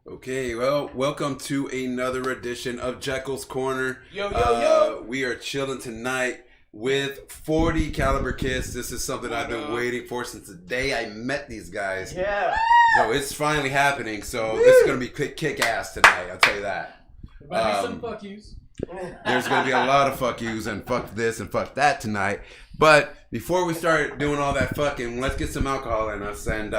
Okay, well, welcome to another edition of Jekyll's Corner. Yo. We are chilling tonight with 40 Caliber Kiss. This is something I've been waiting for since the day I met these guys. Yeah. So it's finally happening. So this is going to be kick ass tonight, I'll tell you that. There might be some fuck yous. There's going to be a lot of fuck yous and fuck this and fuck that tonight. But before we start doing all that fucking, let's get some alcohol in us. And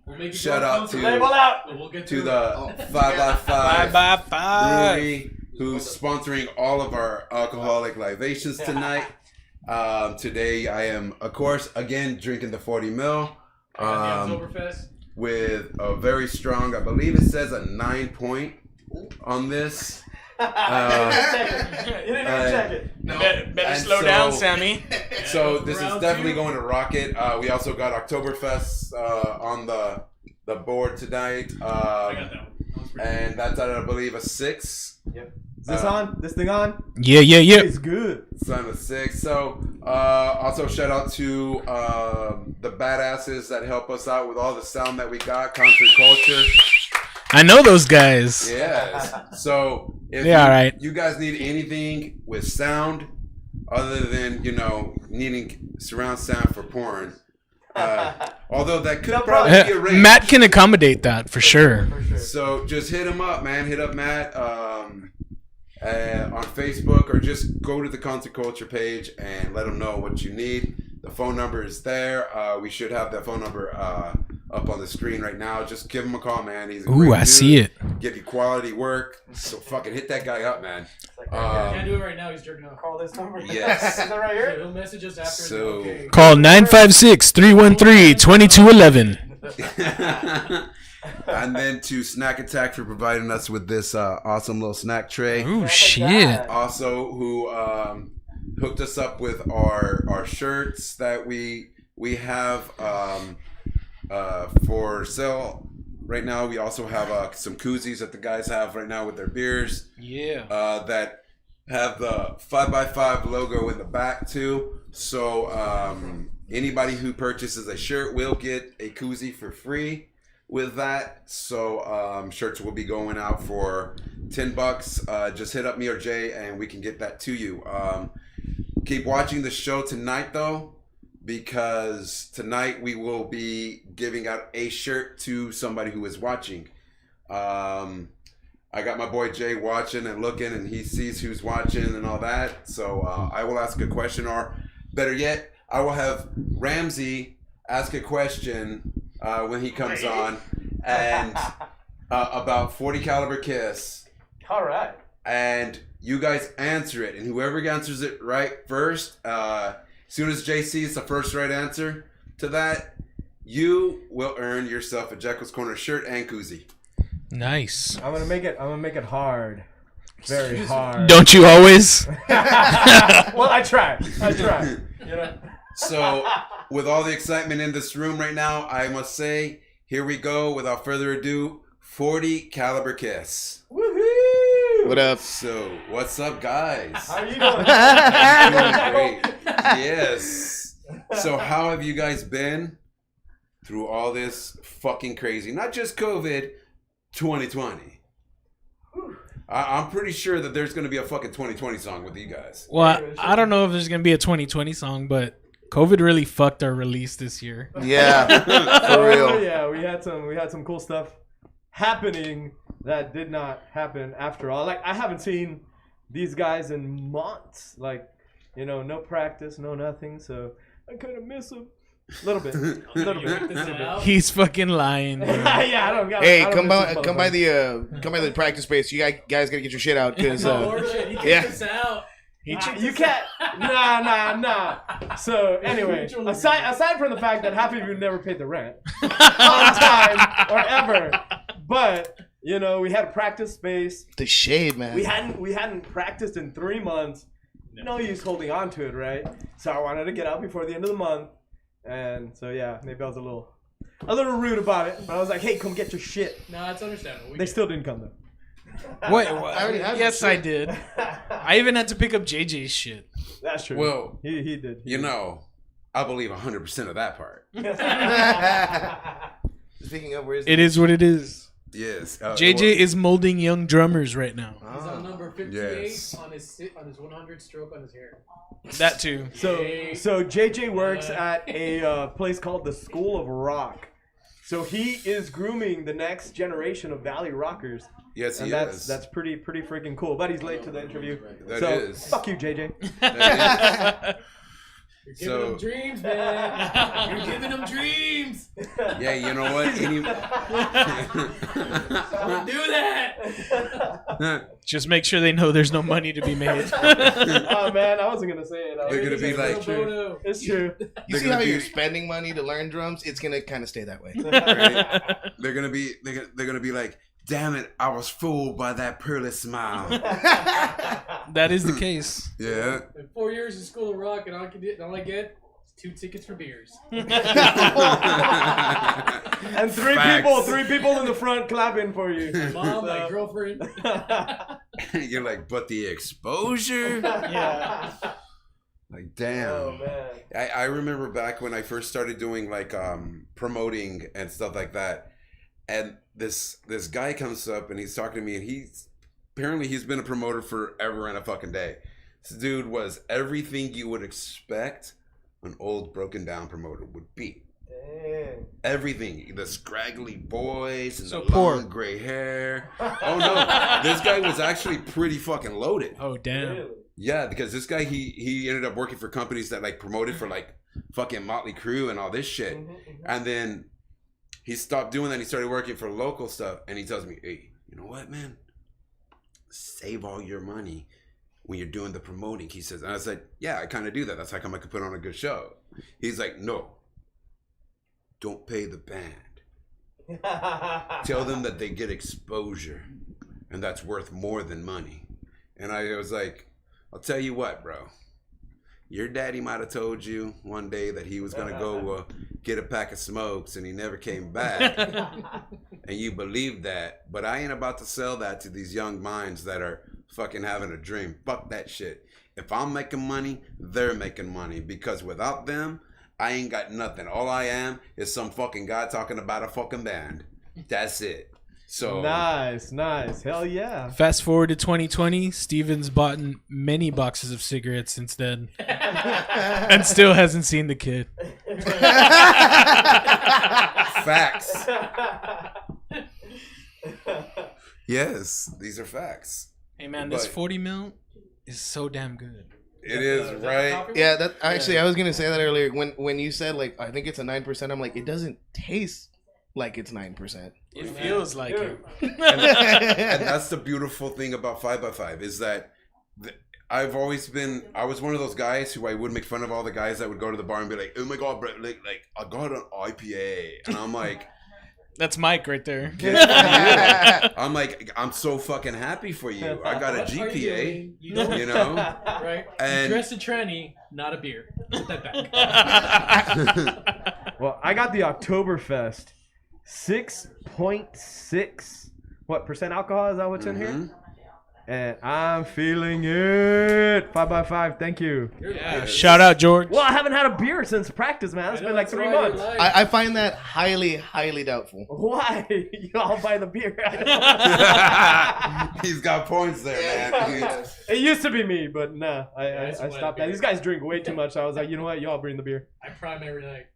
We'll make it shout out to, Label out. We'll get to it. the 5x5 5x5 Brewery, who's sponsoring all of our alcoholic libations tonight. Today I am, of course, again drinking the 40 mil Oktoberfest. with a very strong, I believe it says a 9 point on this. You didn't even check it. No. Better And slow so- down, Sammy. So this is Round definitely two. going to rocket. We also got Oktoberfest on the board tonight, I got that one. That was pretty and that's at I believe a 6. Is this on? This thing on? Yeah. It's good. It's on a 6. So also shout out to the badasses that help us out with all the sound that we got. Concert Culture. I know those guys. Yes. So if They all right. you guys need anything with sound, other than needing surround sound for porn, although that could No probably problem. be arranged. Matt can accommodate that for sure. For sure. So just hit him up, man. Hit up Matt on Facebook, or just go to the Concert Culture page and let him know what you need. The phone number is there. We should have that phone number up on the screen right now. Just give him a call, man. He's a Ooh, great I dude. see it. Give you quality work. So fucking hit that guy up, man. Can't do it right now. He's jerking off. Call this number. Yes. Is that right Yeah, here? he'll message us after. So- Okay. Call 956-313-2211. And then to Snack Attack for providing us with this awesome little snack tray. Ooh, shit. Also, who hooked us up with our shirts that we have for sale right now. We also have some koozies that the guys have right now with their beers Yeah. that have the 5x5 logo in the back too. So anybody who purchases a shirt will get a koozie for free with that. So shirts will be going out for $10. Just hit up me or Jay and we can get that to you. Keep watching the show tonight though, because tonight we will be giving out a shirt to somebody who is watching. I got my boy Jay watching and looking, and he sees who's watching and all that. So I will ask a question, or better yet, I will have Ramsey ask a question when he comes on, and about 40 Caliber Kiss, All right. and you guys answer it, and whoever answers it right first, as soon as Jay sees the first right answer to that, you will earn yourself a Jekyll's Corner shirt and koozie. Nice. I'm gonna make it hard. Very hard. Don't you always? Well, I try. You know. So, with all the excitement in this room right now, I must say, here we go. Without further ado, 40 Caliber Kiss. Woohoo! What up? So, what's up, guys? How you doing? I'm doing great. Yes. So, how have you guys been through all this fucking crazy? Not just COVID, 2020. I'm pretty sure that there's going to be a fucking 2020 song with you guys. Well, I don't know if there's going to be a 2020 song, but COVID really fucked our release this year. Yeah, for real. Yeah, we had some cool stuff happening that did not happen after all. Like, I haven't seen these guys in months. Like, no practice, no nothing. So I kind of miss them a little bit. He's fucking lying, bro. Yeah, I don't got. Hey, I don't come miss by, this come by the practice space. You guys gotta get your shit out, cause He yeah. kicked us out. You can't. Nah. So anyway, aside from the fact that half of you never paid the rent on time or ever, but we had a practice space. the shade, man. We hadn't practiced in 3 months. No use holding on to it, right? So I wanted to get out before the end of the month, and so yeah, maybe I was a little rude about it. But I was like, hey, come get your shit. No, it's understandable. We They get still didn't come though. Wait, already have yes, your I shit. did. I even had to pick up JJ's shit. That's true. Well, he did. I believe 100% of that part. Speaking of, where's It is what it is. Yes. JJ is molding young drummers right now. He's on number 58 Yes. on his 100 stroke on his hair. That too. So JJ works at a place called the School of Rock. So he is grooming the next generation of Valley Rockers. Yes, And he that's is. pretty freaking cool. But he's late to the interview. That so is. fuck you, JJ. That You're So- giving him dreams, man. You're giving him dreams. is. Yeah, you know what? Don't do that. Just make sure they know there's no money to be made. Oh man, I wasn't gonna say it. I was They're gonna say be it. like- It's true. Bono. It's true. You They're see gonna how be- you're spending money to learn drums? It's gonna kind of stay that way. They're gonna be like, damn it, I was fooled by that pearly smile. That is the case. Yeah. In 4 years in School of Rock, and all I get is 2 tickets for beers. And Facts. three people in the front clapping for you. Mom, my girlfriend. You're like, but the exposure? Yeah. Like, damn. Oh man. I remember back when I first started doing like promoting and stuff like that, and this guy comes up and he's talking to me, and he's been a promoter forever and a fucking day. This dude was everything you would expect an old broken down promoter would be. Dang. Everything, the scraggly voice and So the poor. long gray hair. Oh no, this guy was actually pretty fucking loaded. Oh damn. Really? Yeah, because this guy he ended up working for companies that like promoted for like fucking Motley Crue and all this shit. And then he stopped doing that. He started working for local stuff. And he tells me, hey, you know what, man? Save all your money when you're doing the promoting. He says, and I said, yeah, I kind of do that. That's how come I could put on a good show. He's like, no, don't pay the band. Tell them that they get exposure. And that's worth more than money. And I was like, I'll tell you what, bro. Your daddy might have told you one day that he was going to go get a pack of smokes and he never came back. And you believe that. But I ain't about to sell that to these young minds that are fucking having a dream. Fuck that shit. If I'm making money, they're making money. Because without them, I ain't got nothing. All I am is some fucking guy talking about a fucking band. That's it. So Nice. Hell yeah. Fast forward to 2020, Steven's bought many boxes of cigarettes since then, and still hasn't seen the kid. facts. Yes, these are facts. Hey man, this But- 40 mil is so damn good. It is, right? Yeah, that actually I was gonna say that earlier when you said like I think it's a 9%. I'm like it doesn't taste like it's 9%. It feels like it. And that's the beautiful thing about 5x5 is that I was one of those guys who I would make fun of all the guys that would go to the bar and be like, oh my God, bro, like I got an IPA. And I'm like, That's Mike right there. good for you. I'm like, I'm so fucking happy for you. I got a What are you GPA, doing? You know, you know? right? And- Dress a tranny, not a beer. Put that back. Well, I got the Oktoberfest. 6.6 percent alcohol? Is that what's in here? Mhm. And I'm feeling it. 5x5, thank you. Yeah, shout out George. Well, I haven't had a beer since practice, man. It's been like 3 months. I find that highly doubtful. Why? You all buy the beer. He's got points there, man. It used to be me, but nah, I That's why stopped the that. These guys drink way too much, so I was like, you know what? Y'all bring the beer. I prime every night.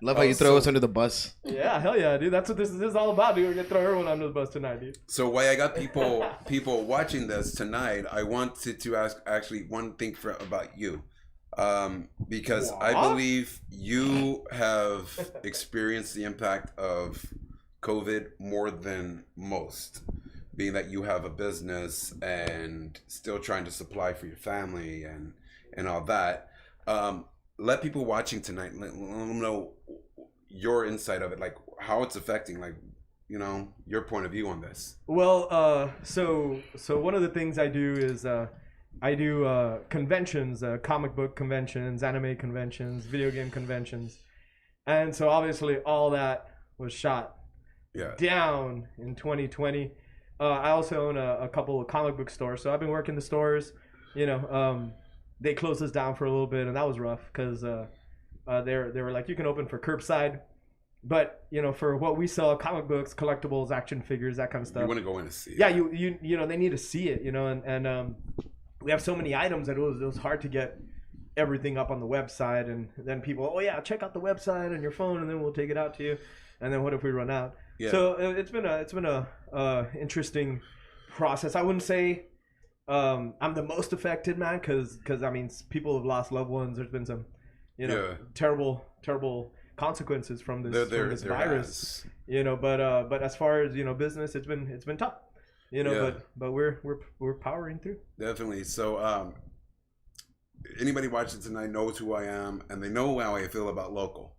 Love how you throw us under the bus. Yeah, hell yeah, dude. That's what this is all about, dude. We're gonna throw everyone under the bus tonight, dude. So why I got people watching this tonight, I wanted to ask actually one thing about you, because I What? believe you have experienced the impact of COVID more than most, being that you have a business and still trying to supply for your family and all that. Let people watching tonight let them know your insight of it, like how it's affecting, like, you know, your point of view on this. Well, so one of the things I do is I do conventions, comic book conventions, anime conventions, video game conventions, and so obviously all that was shot Yeah. down in 2020. I also own a couple of comic book stores, so I've been working the stores. You know, they closed us down for a little bit, and that was rough because they were like, you can open for curbside, but you know, for what we sell, comic books, collectibles, action figures, that kind of You stuff. want to go in and see it. Yeah, you know, they need to see it, you know, and we have so many items that it was hard to get everything up on the website, and then people, oh yeah, check out the website on your phone, and then we'll take it out to you, and then what if we run out? Yeah. So it's been a interesting process. I wouldn't say I'm the most affected, man, because I mean, people have lost loved ones. There's been some, you know, Yeah. terrible consequences from this There virus. has. You know, but as far as, you know, business, it's been tough. You know, Yeah. but we're powering through. Definitely. So, anybody watching tonight knows who I am, and they know how I feel about local.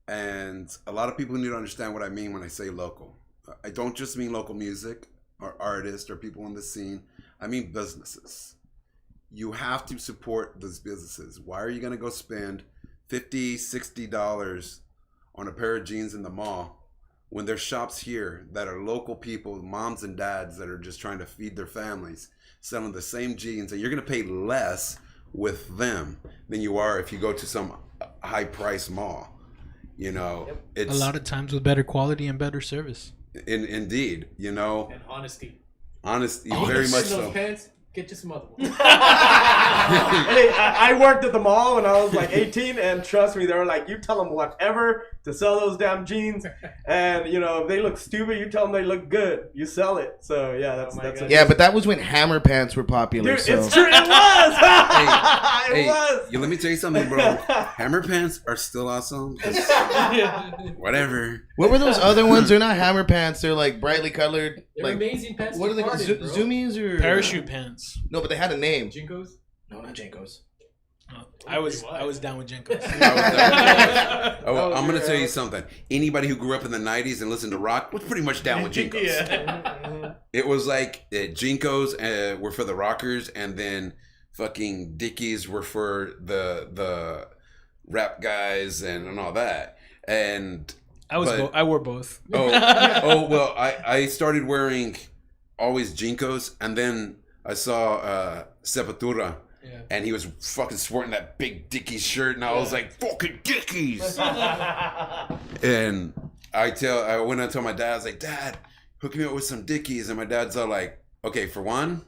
And a lot of people need to understand what I mean when I say local. I don't just mean local music or artists or people in the scene. I mean businesses. You have to support those businesses. Why are you going to go spend $50, $60 on a pair of jeans in the mall when there's shops here that are local people, moms and dads that are just trying to feed their families, selling the same jeans, and you're going to pay less with them than you are if you go to some high price mall? You know, it's A lot of times with better quality and better service. indeed, you know, And honesty. honestly, very much Those so. pants, get you some other ones. Hey, I worked at the mall when I was like 18, and trust me, they were like, you tell them whatever to sell those damn jeans, and you know, if they look stupid, you tell them they look good, you sell it. So yeah, that's Oh my that's God. it. Yeah, but that was when hammer pants were popular. Dude, so it's true. It was. It Hey, was. let me tell you something, bro. Hammer pants are still awesome. Whatever. what were those other ones? They're not hammer pants. They're like brightly colored. They're Like amazing pants. what are for they? parties, bro. Zoomies or Parachute pants. No, but they had a name. Jinkos? No, not Jenkos. I was down with Jenkos. Oh, I'm gonna tell you something. Anybody who grew up in the '90s and listened to rock was pretty much down with Jinkos. Yeah. It was like Jinkos were for the rockers, and then fucking Dickies were for the rap guys and all that. And I wore both. oh well, I started wearing always Jinkos, and then I saw Sepultura. Yeah. And he was fucking sporting that big Dickies shirt, and I was like, fucking Dickies! And I went and told my dad, I was like, Dad, hook me up with some Dickies. And my dad's all like, okay, for one,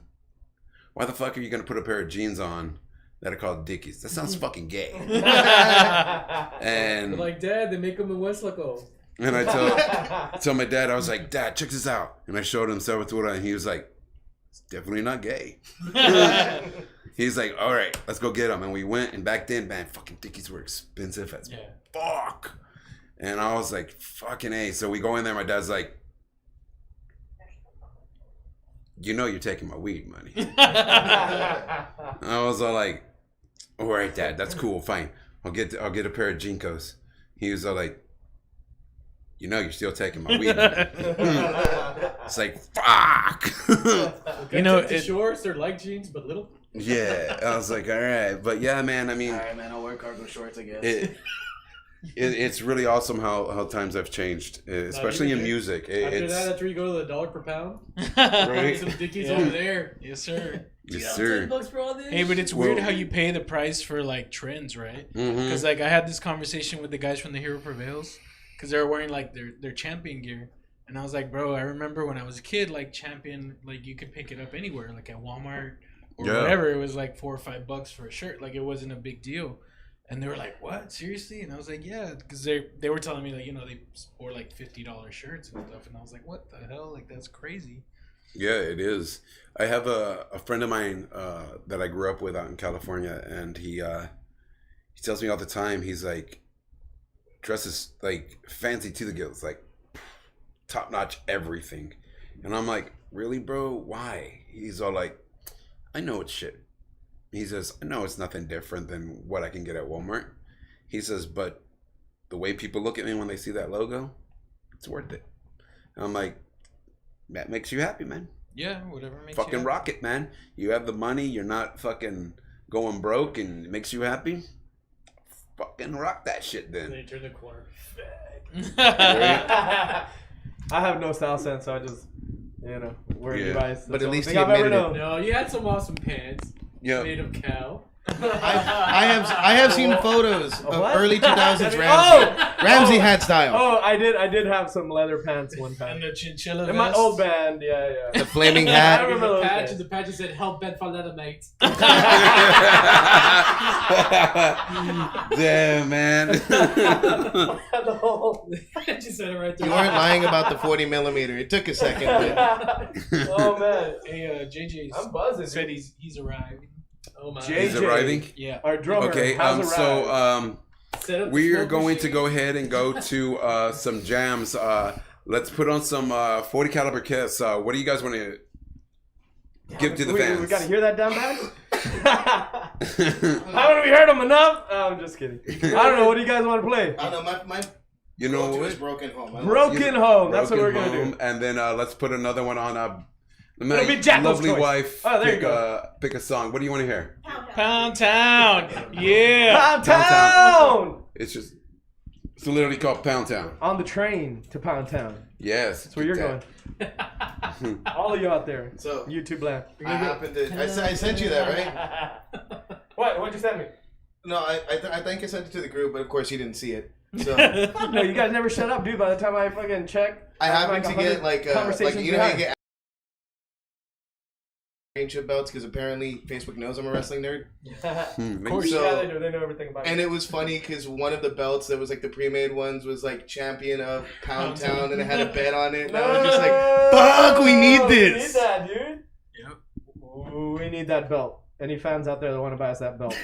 why the fuck are you gonna put a pair of jeans on that are called Dickies? That sounds fucking gay. And But like, Dad, they make them in Westlaco. and I told my dad, I was like, Dad, check this out. And I showed him Sepultura, and he was like, it's definitely not gay. He's like, all right, let's go get them. And we went, and back then, man, fucking Dickies were expensive as Yeah. fuck. And I was like, fucking A. So we go in there, my dad's like, you know you're taking my weed money. And I was all like, all right, Dad, that's cool, fine. I'll get a pair of Jinkos. He was all like, you know you're still taking my weed money. It's like, fuck. You know, the shorts, they're like jeans, but little. Yeah, I was like, all right, but yeah, man. I mean, All right, man. I'll wear cargo shorts, I guess. it's really awesome how times have changed, especially in music. After that, after you go to the $1 per pound, Right? some Dickies Yeah. over there. Yes, sir. Yes, $10 sir. for all this. Hey, but it's Well- weird how you pay the price for like trends, right? Mhm. Because like I had this conversation with the guys from the Hero Prevails because they were wearing like their champion gear, and I was like, bro, I remember when I was a kid, like champion, like you could pick it up anywhere, like at Walmart or Yeah. whatever. It was like $4 or $5 for a shirt, like it wasn't a big deal. And they were like, "What? Seriously?" And I was like, "Yeah," because they were telling me like, you know, they wore like $50 shirts and stuff, and I was like, "What the hell? Like that's crazy." Yeah, it is. I have a friend of mine that I grew up with out in California, and he tells me all the time. He's like, dresses like fancy to the gills, like top notch everything, and I'm like, really, bro? Why? He's all like, I know it's shit. He says, I know it's nothing different than what I can get at Walmart. He says, but the way people look at me when they see that logo, it's worth it. And I'm like, that makes you happy, man. Yeah, whatever makes Fucking you rock it, man. You have the money. You're not fucking going broke, and it makes you happy. Fucking rock that shit And then then. you turn the corner. I have no style sense, so I just, you know, wear Yeah. Levi's. But at least he he I've ever admitted it. known. No, you had some awesome pants Yeah. made of cow. I have seen photos of What? early 2000s Ramsey. Oh! Ramsey had style. Oh, I did have some leather pants one time. And the chinchilla In my vest. old band, yeah. The flaming I hat. remember those days. The patch said, "Help bed for leather, mate." Damn, man. The whole- She said it right there. You weren't lying about the 40 millimeter. It took a second. But Oh man, Hey, JJ I'm buzzing. said dude. he's arrived. Oh my. JJ. He's arriving. Yeah. Our drummer Okay, has arrived. so Set up the we are smoke going to machine. go ahead and go to some jams. Let's put on some 40 caliber Kiss. What do you guys want to give to the fans? We gotta hear that down bad. Haven't we heard them enough? Oh, I'm just kidding. I don't know. What do you guys want to play? I don't know, my You know go-to is what? Broken Home. I love Broken Home. That's what we're Broken gonna Home, do. and then let's put another one on. My It'll be Jacko's lovely choice. wife. Oh, there you pick, go. Pick a song. What do you want to hear? Pound Town. Yeah. Pound Town. It's just. It's literally called Pound Town. On the train to Pound Town. Yes. That's where you're going. All of you out there. So YouTube land. I happened to. I sent you that, right? What? What'd you send me? No, I think I sent it to the group, but of course you didn't see it. So No, you guys never shut up, dude. By the time I fucking check, I happened to get 100 like conversations you know how you behind. get championship belts because apparently Facebook knows I'm a wrestling nerd. Of course, So- yeah, they do. They know everything about And it. it was funny because one of the belts that was like the pre-made ones was like champion of Pound Town, and it had a bet on it. And I was just like, "Fuck, we need We this." need that, dude. Yep. Ooh, we need that belt. Any fans out there that want to buy us that belt?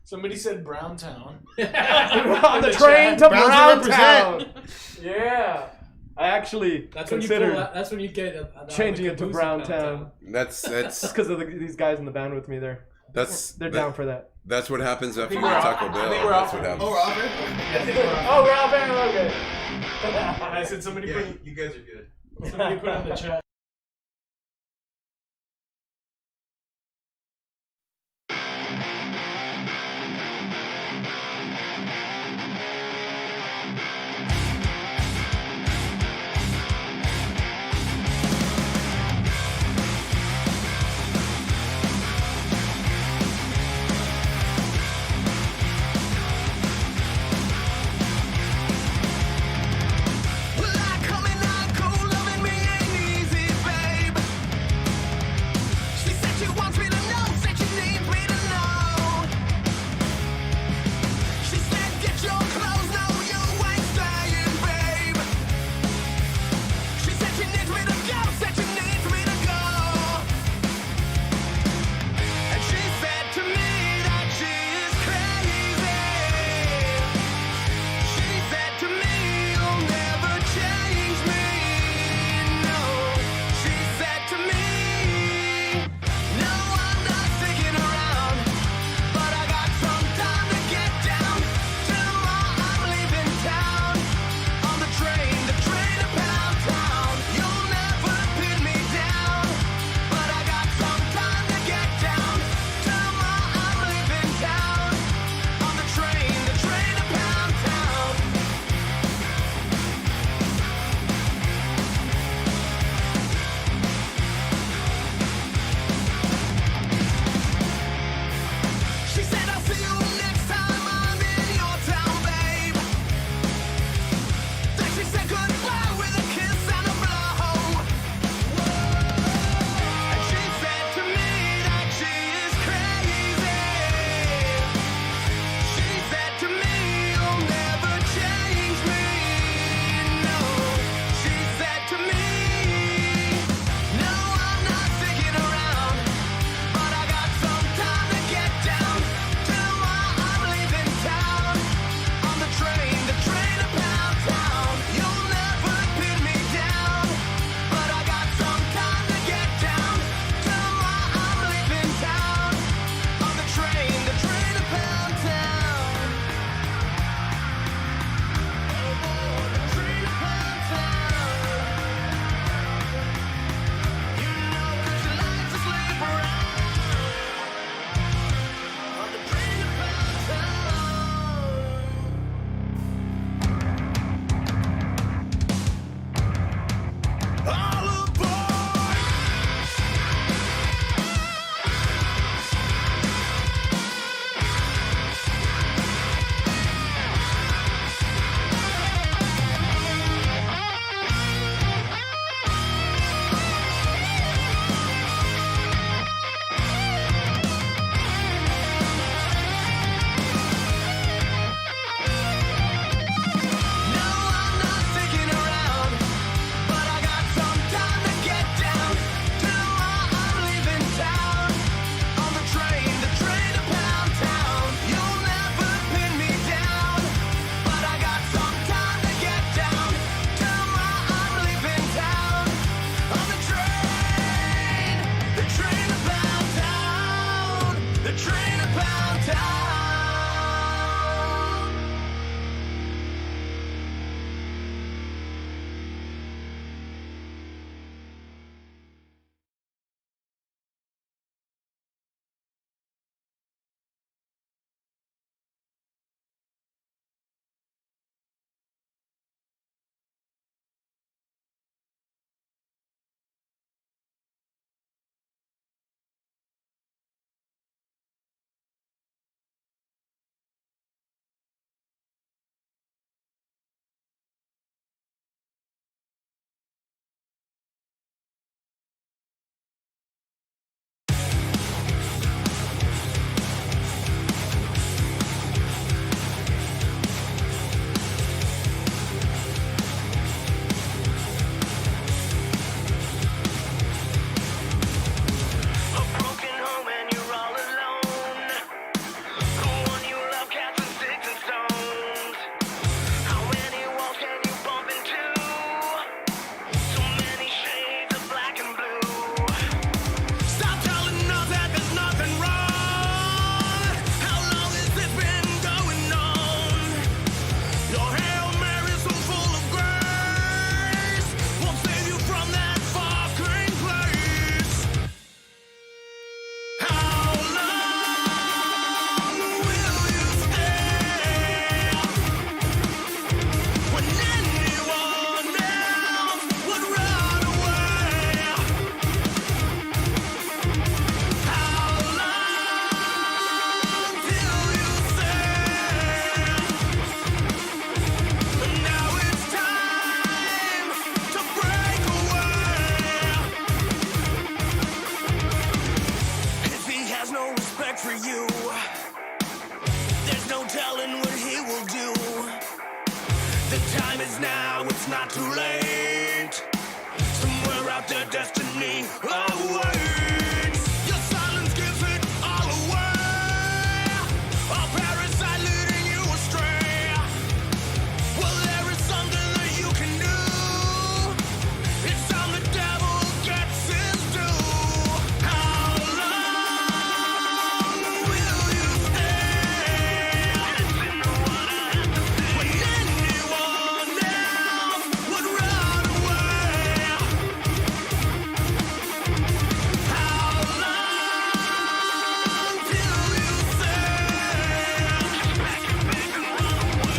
Somebody said Brown Town. On the train to Browns Brown represent. Town. Yeah. I actually That's when you considered pull out, That's when you get changing it to Brown Town. That's Just because of these guys in the band with me there. They're down for that. That's what happens after we're off. Taco I Bell. think we're That's off. what happens. Oh, we're off it? Oh, we're out there? Okay. I said somebody put you guys are good. somebody put on the chat. Well, I coming out cold, loving me ain't easy. about their destiny awaits. Your silence gives it all away. A parasite leading you astray. Well, there is something that you can do. It's time the devil gets his due. How long will you stay? When anyone else would run away. How long till you say?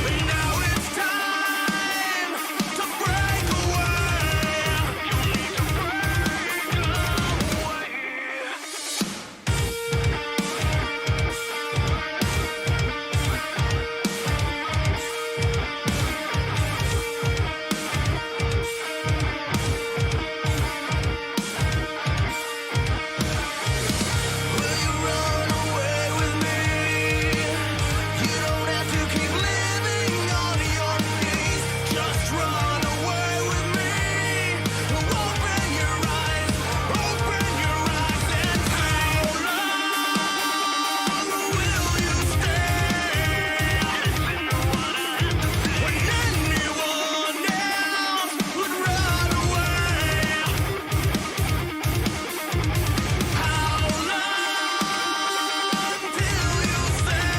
And now it's time to break away. Will you run away with me? You don't have to keep living on your knees. Just run away with me. Open your eyes and how long will you stay? When anyone else would run away. How long till you say?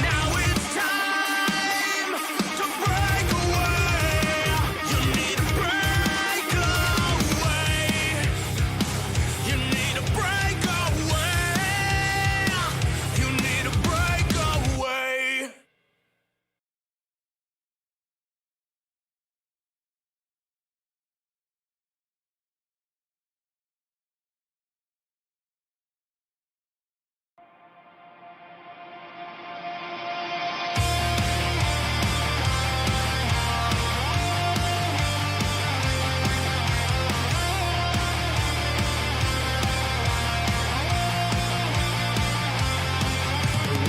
Now it's time to break away. You need to break away. You need to break away. You need to break away.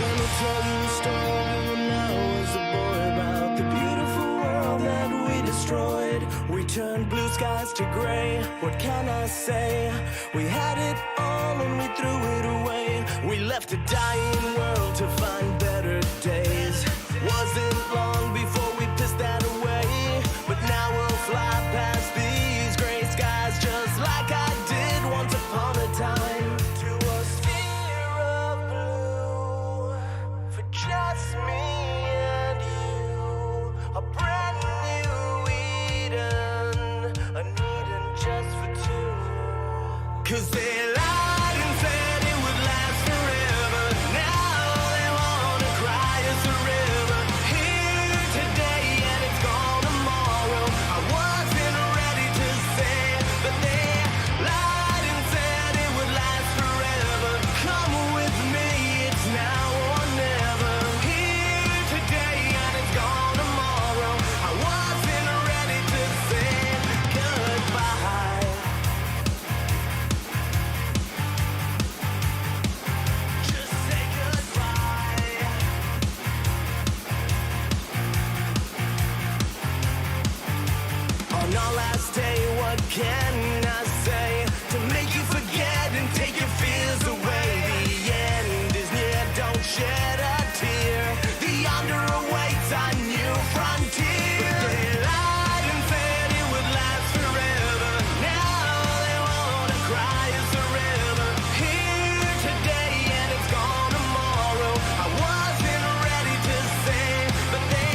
Let me tell you a story when I was a boy about the beautiful world that we destroyed. We turned blue skies to gray. What can I say? We had it all and we threw it away. We left a dying world to find better days. Wasn't long before we pissed that away. But now we'll fly past these gray skies just like I did once upon a time. To a sphere of blue for just me and you. A brand new Eden, an Eden just for two. 'Cause they lied and said it would last forever. Now they wanna cry us a river. Here today and it's gone tomorrow. I wasn't ready to say, but they lied and said it would last forever. Come with me, it's now or never. Here today and it's gone tomorrow. I wasn't ready to say goodbye. Just say goodbye. On our last day, what can I say to make you forget and take your fears away? The end is near, don't shed a tear. The yonder awaits a new frontier. They lied and said it would last forever. Now they wanna cry us a river. Here today and it's gone tomorrow. I wasn't ready to say, but they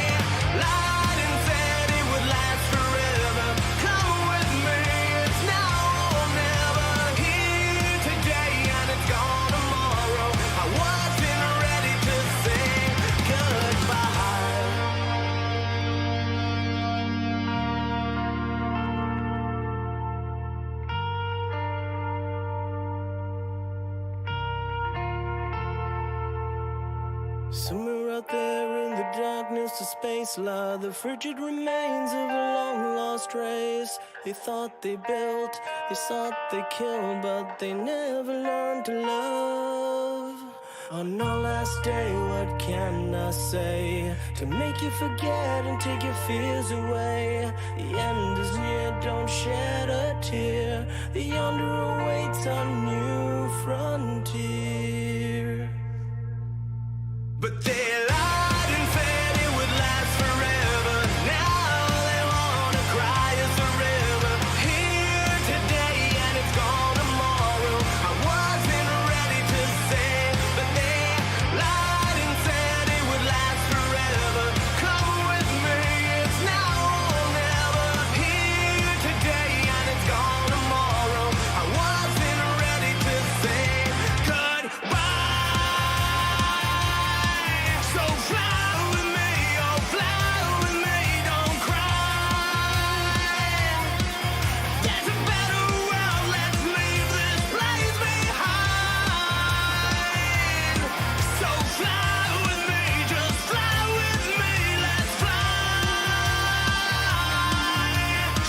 lied and said it would last forever. Come with me, it's now or never. Here today and it's gone tomorrow. I wasn't ready to say goodbye. Somewhere out there in the darkness of space lie the frigid remains of a long lost race. They thought they built, they thought they killed, but they never learned to love. On our last day, what can I say to make you forget and take your fears away? The end is near, don't shed a tear. The yonder awaits a new frontier. But they lied and said it would last forever. Now they wanna cry as a river. Here today and it's gone tomorrow. I wasn't ready to say, but they lied and said it would last forever. Come with me, it's now or never. Here today and it's gone tomorrow. I wasn't ready to say goodbye. So fly with me, oh fly with me, don't cry. There's a better world, let's leave this place behind. So fly with me, just fly with me, let's fly.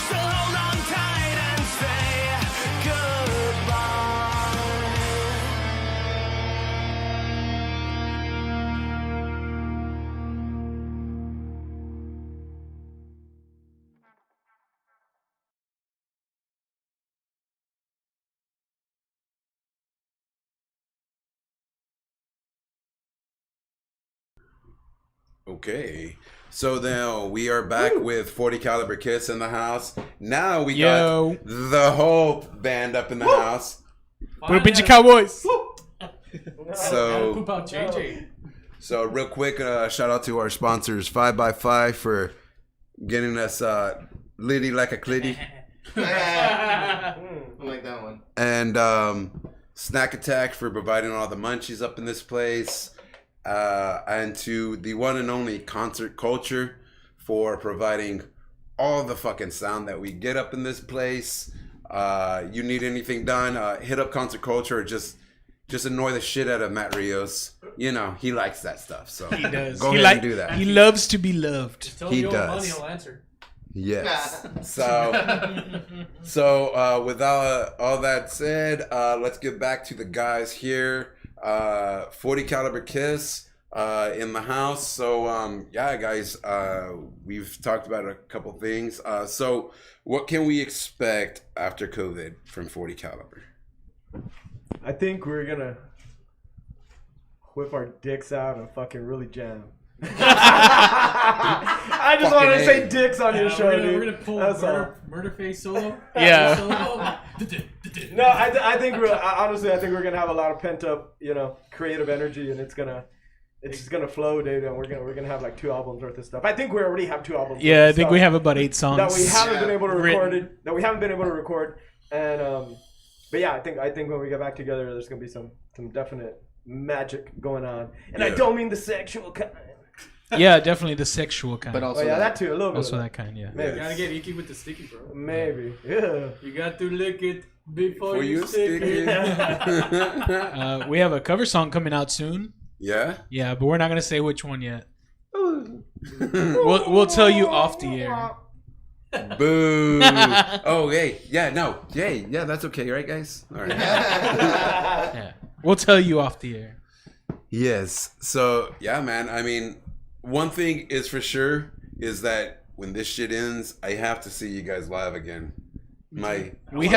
So hold on tight and say goodbye. Okay. So now we are back with 40 Caliber Kiss in the house. Now we Yo. got the whole band up in the house. Put up in your Cowboys. So Poop out JJ. So real quick, shout out to our sponsors, 5x5 for getting us litty like a clitty, I like that one. and Snack Attack for providing all the munchies up in this place, and to the one and only Concert Culture for providing all the fucking sound that we get up in this place. You need anything done, hit up Concert Culture or just annoy the shit out of Matt Rios. You know, he likes that stuff. So He does. Go he ahead and do that. He loves to be loved. Tell He him you owe money, does. he'll answer. Yes. So with all that said, let's get back to the guys here. 40 Caliber Kiss in the house. So yeah, guys, we've talked about a couple things. So what can we expect after COVID from 40 Caliber? I think we're gonna whip our dicks out and fucking really jam. I just wanted to Fucking say A. dicks on your show, We're dude. gonna pull That's all. murder face solo. Yeah. Solo. No, I think honestly, I think we're gonna have a lot of pent up, creative energy, and it's just gonna flow, dude. And we're gonna have like 2 albums worth of stuff. I think we already have 2 albums. Yeah, worth I of think stuff we have about 8 songs. that we haven't been able to record. written. And but yeah, I think when we get back together, there's gonna be some definite magic going on. And I Yeah. don't mean the sexual kind. Yeah, definitely the sexual kind. But Oh also, yeah, that too, a little bit. also of that kind, yeah. Maybe. You gotta get icky with the sticky, bro. Maybe. Yeah. You got to lick it before For you you stick stick it. it. We have a cover song coming out soon. Yeah. Yeah, but we're not gonna say which one yet. We'll tell you off the air. Boo. Oh, hey. Yeah, no. Hey, yeah, that's okay, right, guys? All right. Yeah, we'll tell you off the air. Yes. So, yeah, man. I mean, one thing is for sure is that when this shit ends, I have to see you guys live again. We Yeah,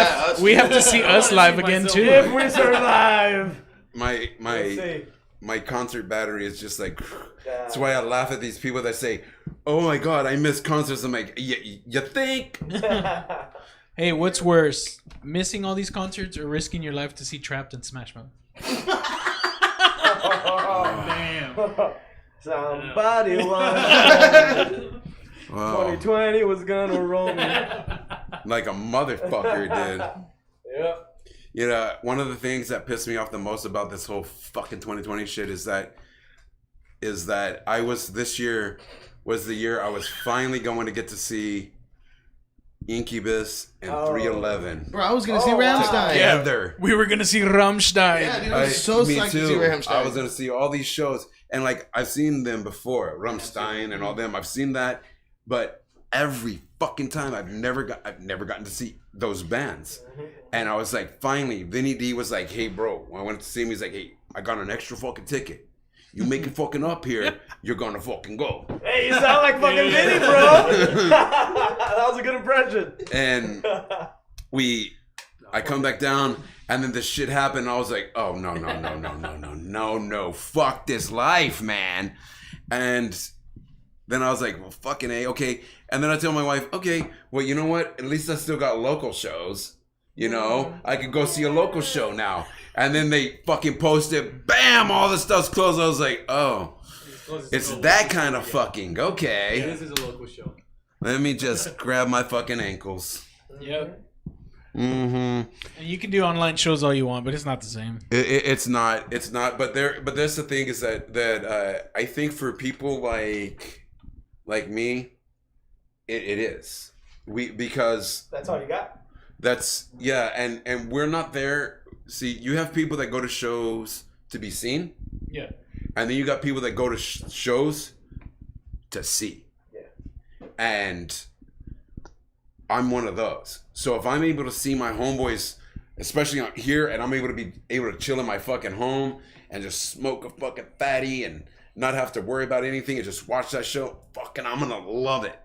have us. we have to see I us wanna live see again myself. too. If we survive. my Let's see. my concert battery is just like. Yeah. That's why I laugh at these people that say, "Oh my god, I miss concerts." I'm like, you think? Hey, what's worse, missing all these concerts or risking your life to see Trapped and Smash Mouth? Damn. Somebody once Wow. 2020 was gonna roll me. Like a motherfucker did. Yep. You know, one of the things that pissed me off the most about this whole fucking 2020 shit is that this year was the year I was finally going to get to see Incubus and Oh. 311 bro, I was gonna see Oh, wow. Rammstein. together. We were gonna see Rammstein. Yeah, dude, I was so me psyched too. to see Rammstein. I was gonna see all these shows, and like I've seen them before, Rammstein and all them. I've seen that, but every fucking time I've never gotten to see those bands. And I was like, finally, Vinny D was like, "Hey, bro," when I went to see him, he's like, "Hey, I got an extra fucking ticket. You make it fucking up here, you're gonna fucking go. Hey, you sound like fucking Vinny, bro. That was a good impression. And I come back down, and then this shit happened. And I was like, oh, no, fuck this life, man. And then I was like, well, fucking A, okay. And then I tell my wife, okay, well, you know what? At least I still got local shows. You know, I could go see a local show now. And then they fucking posted, bam, all the stuff's closed. I was like, oh, it's that kind of fucking, okay. This is a local show. Let me just grab my fucking ankles. Yep. Mm-hmm. And you can do online shows all you want, but it's not the same. It's not. But that's the thing is that I think for people like me, it is. Because That's all you got. and we're not there. See, you have people that go to shows to be seen, Yeah. and then you got people that go to shows to see. Yeah. And I'm one of those. So if I'm able to see my homeboys, especially out here, and I'm able to chill in my fucking home and just smoke a fucking fatty and not have to worry about anything and just watch that show, fucking I'm gonna love it.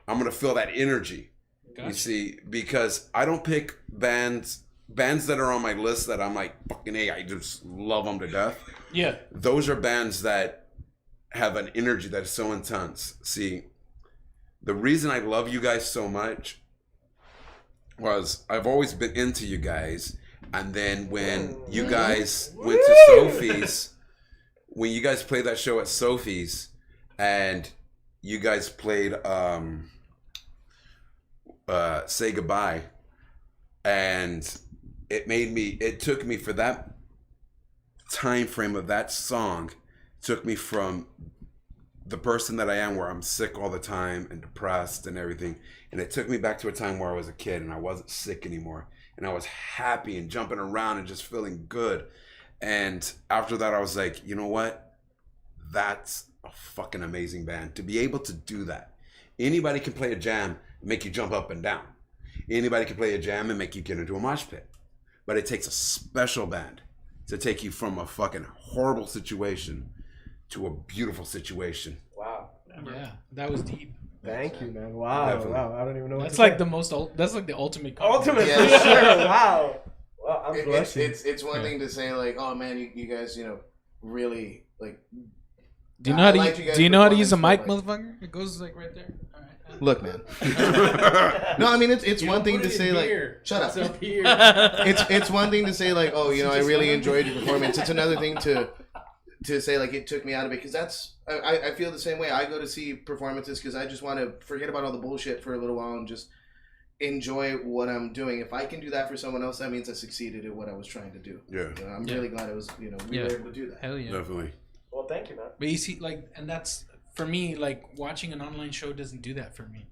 I'm gonna feel that energy. Gotcha. You see, because I don't pick bands that are on my list that I'm like, fucking hey, I just love them to death. Yeah. Those are bands that have an energy that is so intense. See, the reason I love you guys so much was I've always been into you guys, and then when you guys went to Sophie's, when you guys played that show at Sophie's, and you guys played Say Goodbye, and it took me for that time frame of that song, took me from the person that I am, where I'm sick all the time and depressed and everything, and it took me back to a time where I was a kid and I wasn't sick anymore, and I was happy and jumping around and just feeling good. And after that, I was like, you know what? That's a fucking amazing band. To be able to do that. Anybody can play a jam and make you jump up and down. Anybody can play a jam and make you get into a mosh pit. But it takes a special band to take you from a fucking horrible situation to a beautiful situation. Wow. Yeah. That was deep. Thank you, man. Wow. Definitely. Wow. I don't even know what That's to like say. the most. That's like the ultimate. compliment. Ultimate, Yeah. for sure. Wow. Well, I'm It's blushing. it's one thing to say like, oh man, you guys, really like. Do you know how to? I liked you guys' Do you know how to use a mic, performance, motherfucker? It goes like right there. All right. Look, man. No, I mean it's You one don't thing put to it say in like, here. shut It's up. up here. It's one thing to say like, oh, I really enjoyed your performance. It's another thing to say like it took me out of it, because that's I feel the same way. I go to see performances because I just want to forget about all the bullshit for a little while and just enjoy what I'm doing. If I can do that for someone else, that means I succeeded at what I was trying to do. Yeah, I'm really glad it was we were able to do that. Hell yeah. definitely. Well, thank you, man. But you see, like, and that's for me. Like, watching an online show doesn't do that for me.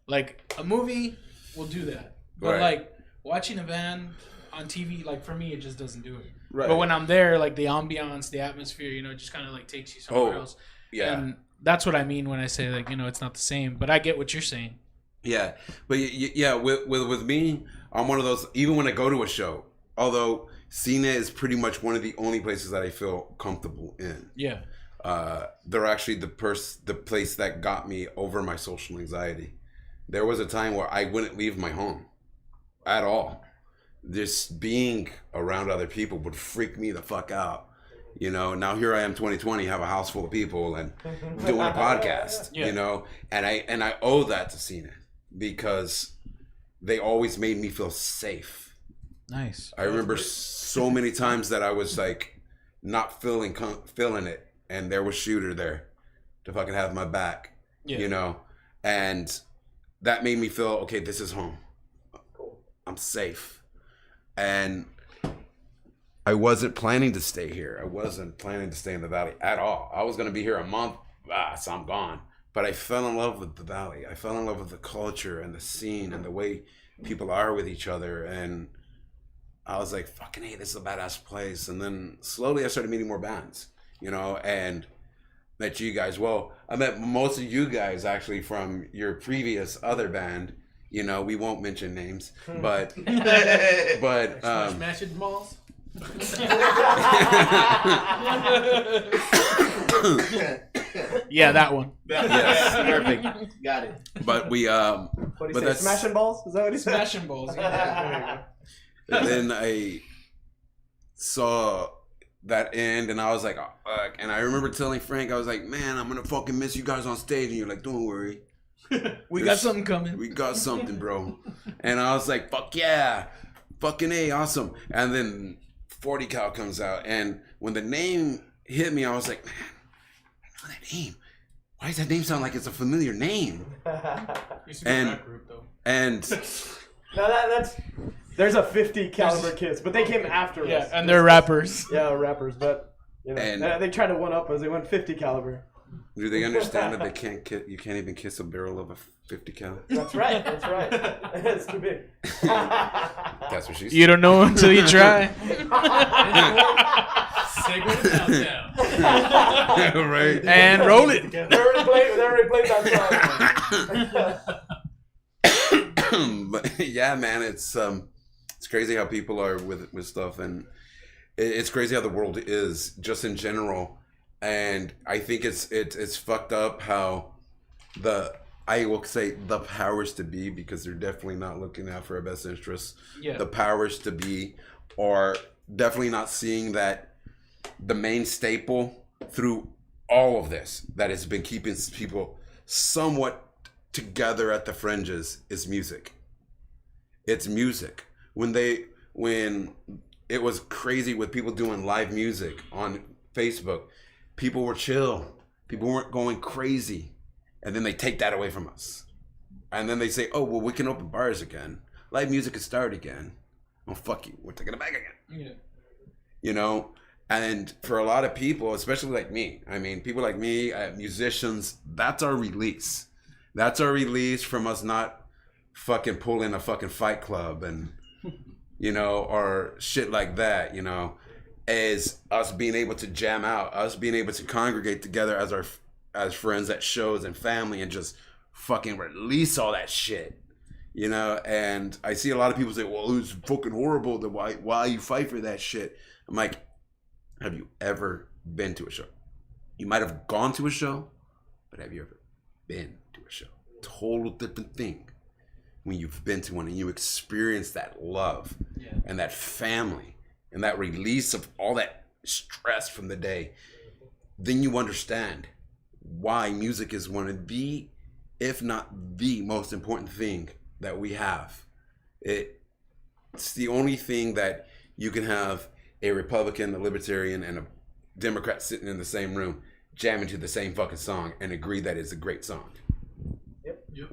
Like, a movie will do that, but Right. like watching a band on TV, like for me, it just doesn't do it. Right. But when I'm there, like the ambiance, the atmosphere, it just kind of like takes you somewhere else. Yeah. And that's what I mean when I say like, it's not the same. But I get what you're saying. Yeah, but yeah, with me, I'm one of those. Even when I go to a show, although Cena is pretty much one of the only places that I feel comfortable in. Yeah. They're actually the place that got me over my social anxiety. There was a time where I wouldn't leave my home at all. Just being around other people would freak me the fuck out. Now here I am, 2020, have a house full of people and doing a podcast. Yeah. And I owe that to Cena, because they always made me feel safe. Nice. I remember so many times that I was like not feeling it, and there was Shooter there to fucking have my back. Yeah. And that made me feel, okay, this is home. Cool. I'm safe. And I wasn't planning to stay here. I wasn't planning to stay in the Valley at all. I was going to be here a month, so I'm gone. But I fell in love with the Valley. I fell in love with the culture and the scene and the way people are with each other. And I was like, fucking hey, this is a badass place. And then slowly I started meeting more bands, and met you guys. Well, I met most of you guys actually from your previous other band. We won't mention names, but Smash it balls. Yeah, that one. Yes. Perfect. Got it. But we What do But you say? that's- Smashing balls? Is that what he said? Smashing balls. Yeah. and then I saw that end and I was like, oh, fuck. And I remember telling Frank, I was like, man, I'm gonna fucking miss you guys on stage. And you're like, don't worry. We got something coming. We got something, bro. And I was like, fuck yeah. Fucking A, awesome. And then 40 Cal comes out. And when the name hit me, I was like, man, I know that name. Why does that name sound like it's a familiar name? Used to be a And- rap group though. And No, that's there's a 50 caliber kids, but they came after Yeah, us. and they're rappers. Yeah, rappers, but you know, And- they tried to one up us. They went 50 caliber. do they understand that they can't you can't even kiss a barrel of a 50 cal? That's right. That's right. It's too big. That's what she said. You don't know until you try. Segue to Countdown. Right. And roll it. They already played that song. But yeah, man, it's crazy how people are with stuff, and it's crazy how the world is just in general. And I think it's fucked up how I will say the powers to be, because they're definitely not looking out for our best interests. Yeah. The powers to be are definitely not seeing that the main staple through all of this that has been keeping people somewhat together at the fringes is music. It's music. When it was crazy with people doing live music on Facebook, people were chill. People weren't going crazy. And then they take that away from us. And then they say, oh, well, we can open bars again. Live music can start again. Oh, fuck you. We're taking it back again. Yeah. You know? And for a lot of people, especially like me, I mean, people like me, musicians, that's our release. That's our release from us not fucking pulling a fucking Fight Club and, you know, or shit like that, you know, as us being able to jam out, us being able to congregate together as friends at shows and family and just fucking release all that shit, you know. And I see a lot of people say, well, it's fucking horrible. Then why you fight for that shit? I'm like, have you ever been to a show? You might have gone to a show, but have you ever been to a show? Total different thing when you've been to one and you experience that love and that family and that release of all that stress from the day. Then you understand why music is one of the, if not the most important thing that we have. It's the only thing that you can have a Republican, a Libertarian, and a Democrat sitting in the same room jamming to the same fucking song and agree that it's a great song. Yep. You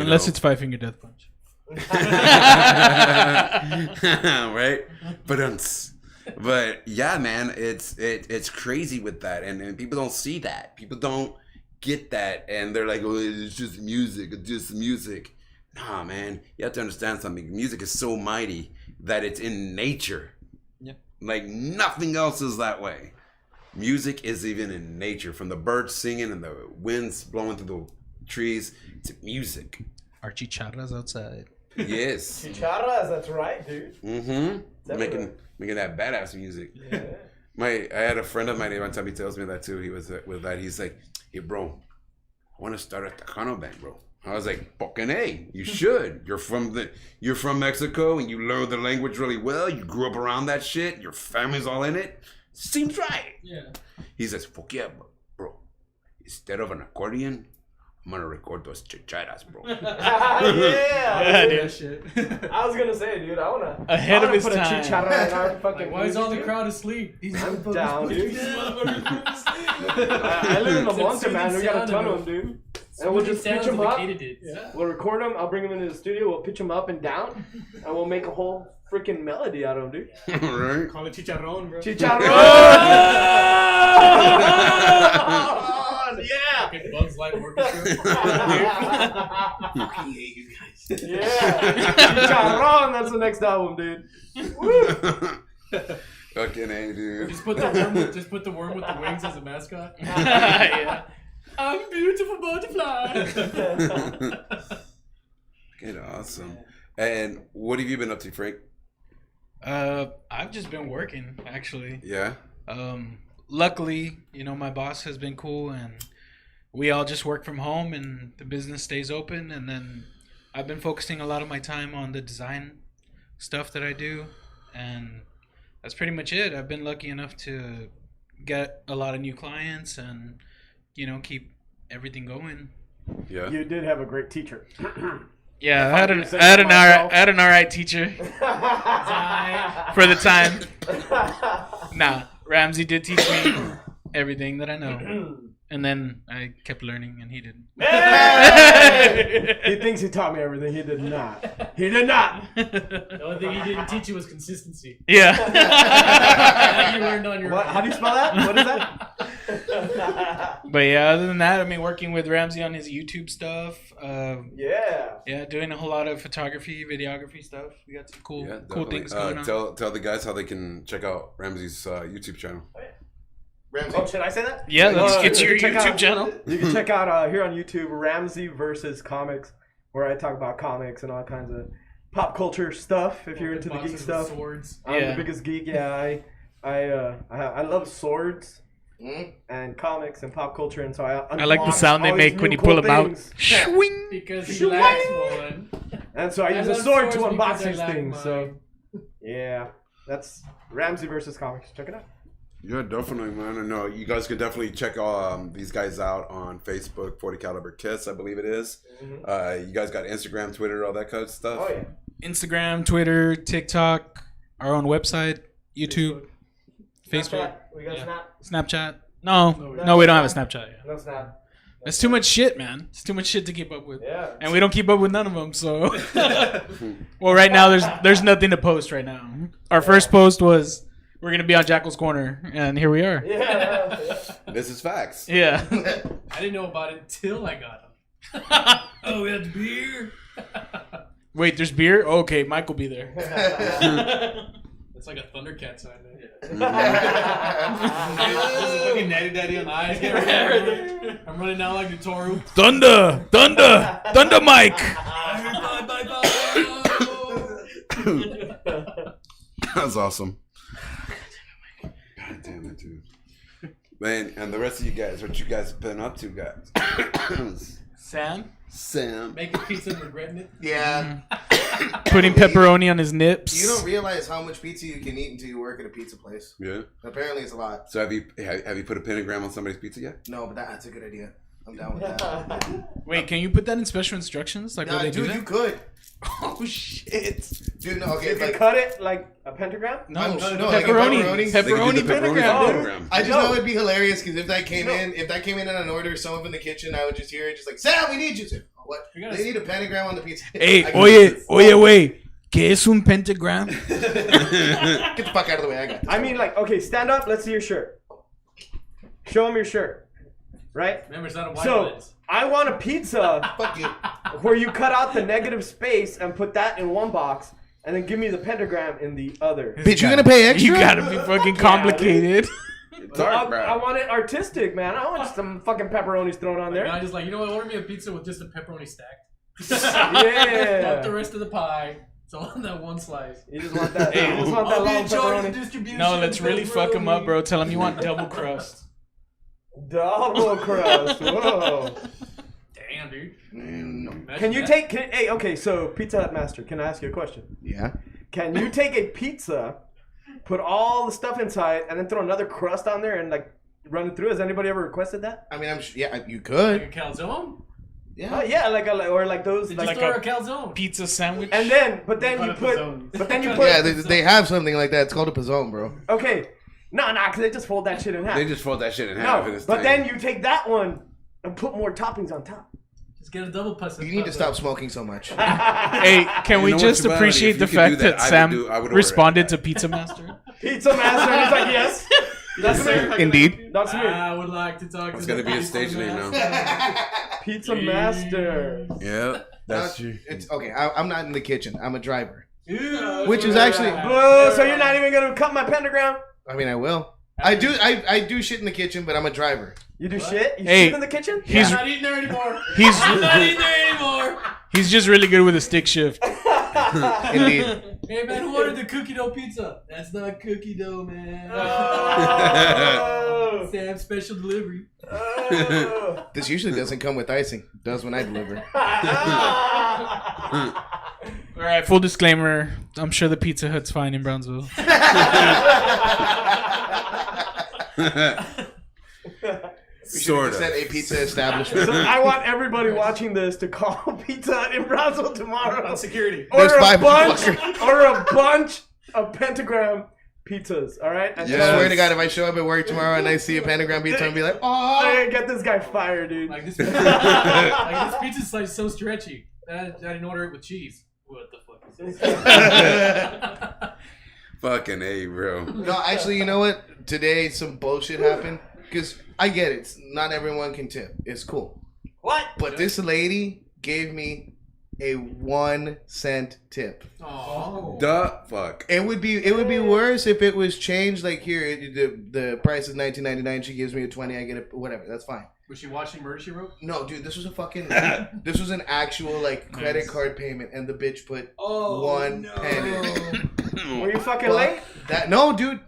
Unless know? it's Five Finger Death Punch. Right? But yeah, man, it's crazy with that, and people don't see that. People don't get that, and they're like, "Oh, it's just music. It's just music." Nah, man, you have to understand something. Music is so mighty that it's in nature. Yeah. Like nothing else is that way. Music is even in nature, from the birds singing and the winds blowing through the trees. It's music. Our chicharras outside. Yes. Chicharras, that's right, dude. Mm-hmm. Making that badass music. Yeah. I had a friend of mine one time, he tells me that too. He was with that. He's like, hey, bro, I want to start a Tejano band, bro. I was like, fucking A, you should. You're from Mexico and you learn the language really well. You grew up around that shit. Your family's all in it. Seems right. Yeah. He says, fuck yeah, bro. Instead of an accordion, I'm gonna record those chicharras, bro. Yeah, dude. That shit. I was gonna say, dude, I wanna Ahead of his put time. a chicharra in our fucking. Why is all the music, crowd asleep? I'm down, dude. These dude. motherfuckers. I live in the It's a Monte, man. We got a soothing ton sound of them, dude. And we'll just pitch Sounds them the up. Cicada did. Yeah. We'll record them. I'll bring them into the studio. We'll pitch them up and down, and we'll make a whole freaking melody out of them, dude. Right? Call it chicharrón, bro. Chicharron! Yeah! Fucking Bugs Life Orchestra. I hate you guys. Yeah! Chicharron! That's the next album, dude. Woo! Fucking A, dude. Just put the worm with the wings as a mascot. Yeah. I'm a beautiful butterfly. Fucking awesome. And what have you been up to, Frank? I've just been working actually. Yeah. Luckily, my boss has been cool, and we all just work from home, and the business stays open. And then I've been focusing a lot of my time on the design stuff that I do, and that's pretty much it. I've been lucky enough to get a lot of new clients, and keep everything going. Yeah. You did have a great teacher. Yeah, If I I had do an say I had so an myself. I had an alright teacher for the time. Nah, Ramsey did teach me everything that I know, and then I kept learning, and he didn't. Hey! He thinks he taught me everything. He did not. He did not. The only thing he didn't teach you was consistency. Yeah. That you learned on your What? own. How do you spell that? What is that? But yeah, other than that, I mean, working with Ramsey on his YouTube stuff. Yeah. Yeah, doing a whole lot of photography, videography stuff. We got some cool Yeah, cool definitely. things going on. Tell the guys how they can check out Ramsey's YouTube channel. Ramsey. Oh, should I say that? Yeah, let's get you your can check YouTube out- channel. You can check out here on YouTube Ramsey versus Comics, where I talk about comics and all kinds of pop culture stuff. If you're into the geek Boxes with stuff, Swords. I'm Yeah. the biggest geek. Yeah, I love swords Mm? and comics and pop culture, and so I like the unbox sound they all these make when new you pull cool them out. things. Swing. Because he Shwing. lacks one. And so I use a love sword to swords unbox because I these lack things. mine. So yeah, that's Ramsey versus Comics. Check it out. Yeah, definitely, man. I know you guys can definitely check these guys out on Facebook, 40 Caliber Kiss, I believe it is. You guys got Instagram, Twitter, all that kind of stuff. Oh yeah. Instagram, Twitter, TikTok, our own website, YouTube, Facebook, Snapchat. We got Yeah. Snap. Snapchat. No, we don't have a Snapchat. Yeah. No Snap. It's too much shit, man. It's too much shit to keep up with. Yeah. And we don't keep up with none of them, so. Well, right now there's nothing to post right now. Our first post was we're gonna be on Jackal's Corner, and here we are. Yeah. This is facts. Yeah. I didn't know about it till I got him. Oh, we had the beer. Wait, there's beer? Oh, okay, Mike will be there. It's like a Thundercat sign. Yeah. Fucking Natty Daddy on the eyes. Get ready. I'm running now like the Toru. Thunder Mike. That's awesome. God damn it, dude. Man, and the rest of you guys, what you guys been up to, guys? Sam. Making pizza and regretting it. Yeah. Putting pepperoni on his nips. You don't realize how much pizza you can eat until you work at a pizza place. Yeah. Apparently, it's a lot. So have you put a pentagram on somebody's pizza yet? No, but that's a good idea. I'm down with that. Wait, can you put that in special instructions? Like, Nah, what they do dude, that? you could. Oh shit! Dude, no, okay, You can like, cut it like a pentagram. No, I'm- no, no, like a pepperoni, pepperoni. They could pepperoni do the pentagram. I just No. know it'd be hilarious because if that came No. in, on an order, someone in the kitchen, I would just hear it, just like, Sam, we need you to. What? We gotta They need a pentagram on the pizza. Hey, I- oye, ¿qué es un pentagram? Get the fuck out of the way. I got this. I mean, like, okay, stand up. Let's see your shirt. Show him your shirt. Right. Remember, it's not a white So lens. I want a pizza fuck you. where you cut out the negative space and put that in one box, and then give me the pentagram in the other. Bitch, you gonna pay extra? You gotta be fucking complicated. It's hard, bro. I want it artistic, man. I want some fucking pepperonis thrown on And I there. just like, you know what? Order me a pizza with just a pepperoni stacked. Yeah. Fuck the rest of the pie. It's all on that one slice. You just want that. Hey, you just want that I'll be long in charge of pepperoni. distribution. No, let's really fuck him up, bro. Tell him you want double crust. Double crust. Whoa. Damn, dude. Mm, Can you take? Hey, okay. So Pizza Hut Master, can I ask you a question? yeah. Can you take a pizza, put all the stuff inside, and then throw another crust on there and like run it through? Has anybody ever requested that? I mean, yeah, you Like could. a calzone? Yeah. Yeah, or like those. Did you Like, store a a calzone? Pizza sandwich. and then, but then Cut you up put, the zones. but then you put. Yeah, they have something like that. It's called a pizzone, bro. Okay, nah, because they just fold that shit in half. They just fold that shit in half. No, and it's but tiny. then you take that one and put more toppings on top. Just get a double pasta. You need to stop smoking so much. Hey, can You we know what, just Giovanni, appreciate if the you could fact do that, that Sam I would order responded it. to Pizza Master? Pizza Master, and he's like, yes, that's me. Indeed. That's me. I would like to talk It's to gonna the be a pizza stage name now. master. Pizza Master. Yeah, that's No, you. It's okay. I'm not in the kitchen. I'm a driver. Ew. Which is actually- Boo, so you're not even gonna cut my pentagram? I mean, I will. I do shit in the kitchen, but I'm a driver. You do shit? You Hey, shit in the kitchen? He's I'm not eating there anymore. he's I'm not eating there anymore. he's just really good with a stick shift. Indeed. Hey man, who ordered the cookie dough pizza. That's not cookie dough, man. Oh. Sam's special delivery. Oh. This usually doesn't come with icing. It does when I deliver. All right, full disclaimer. I'm sure the Pizza Hut's fine in Brownsville. Sort of. Said a pizza establishment. So I want everybody watching this to call Pizza Hut in Brownsville tomorrow. On security. There's Order a 5 bunch, motherfuckers. order a bunch of Pentagram pizzas. All right. And I swear to God, if I show up at work tomorrow and I see a pentagram pizza, I'll be like, oh. get this guy fired, dude. Like this pizza slice is so stretchy. I didn't order it with cheese. What the fuck is this? Fucking A, bro. No, actually, you know what? Today, some bullshit happened. Because I get it. Not everyone can tip. It's cool. What? But this lady gave me a 1 cent tip. Oh. The fuck. It would be worse if it was changed. Like here, the price is $19.99. She gives me a 20. I get it. Whatever. That's fine. Was she watching Murder, She Wrote? No, dude, this was a fucking. This was an actual like credit card payment, and the bitch put 1 penny. Were you fucking Fuck late? that no, dude.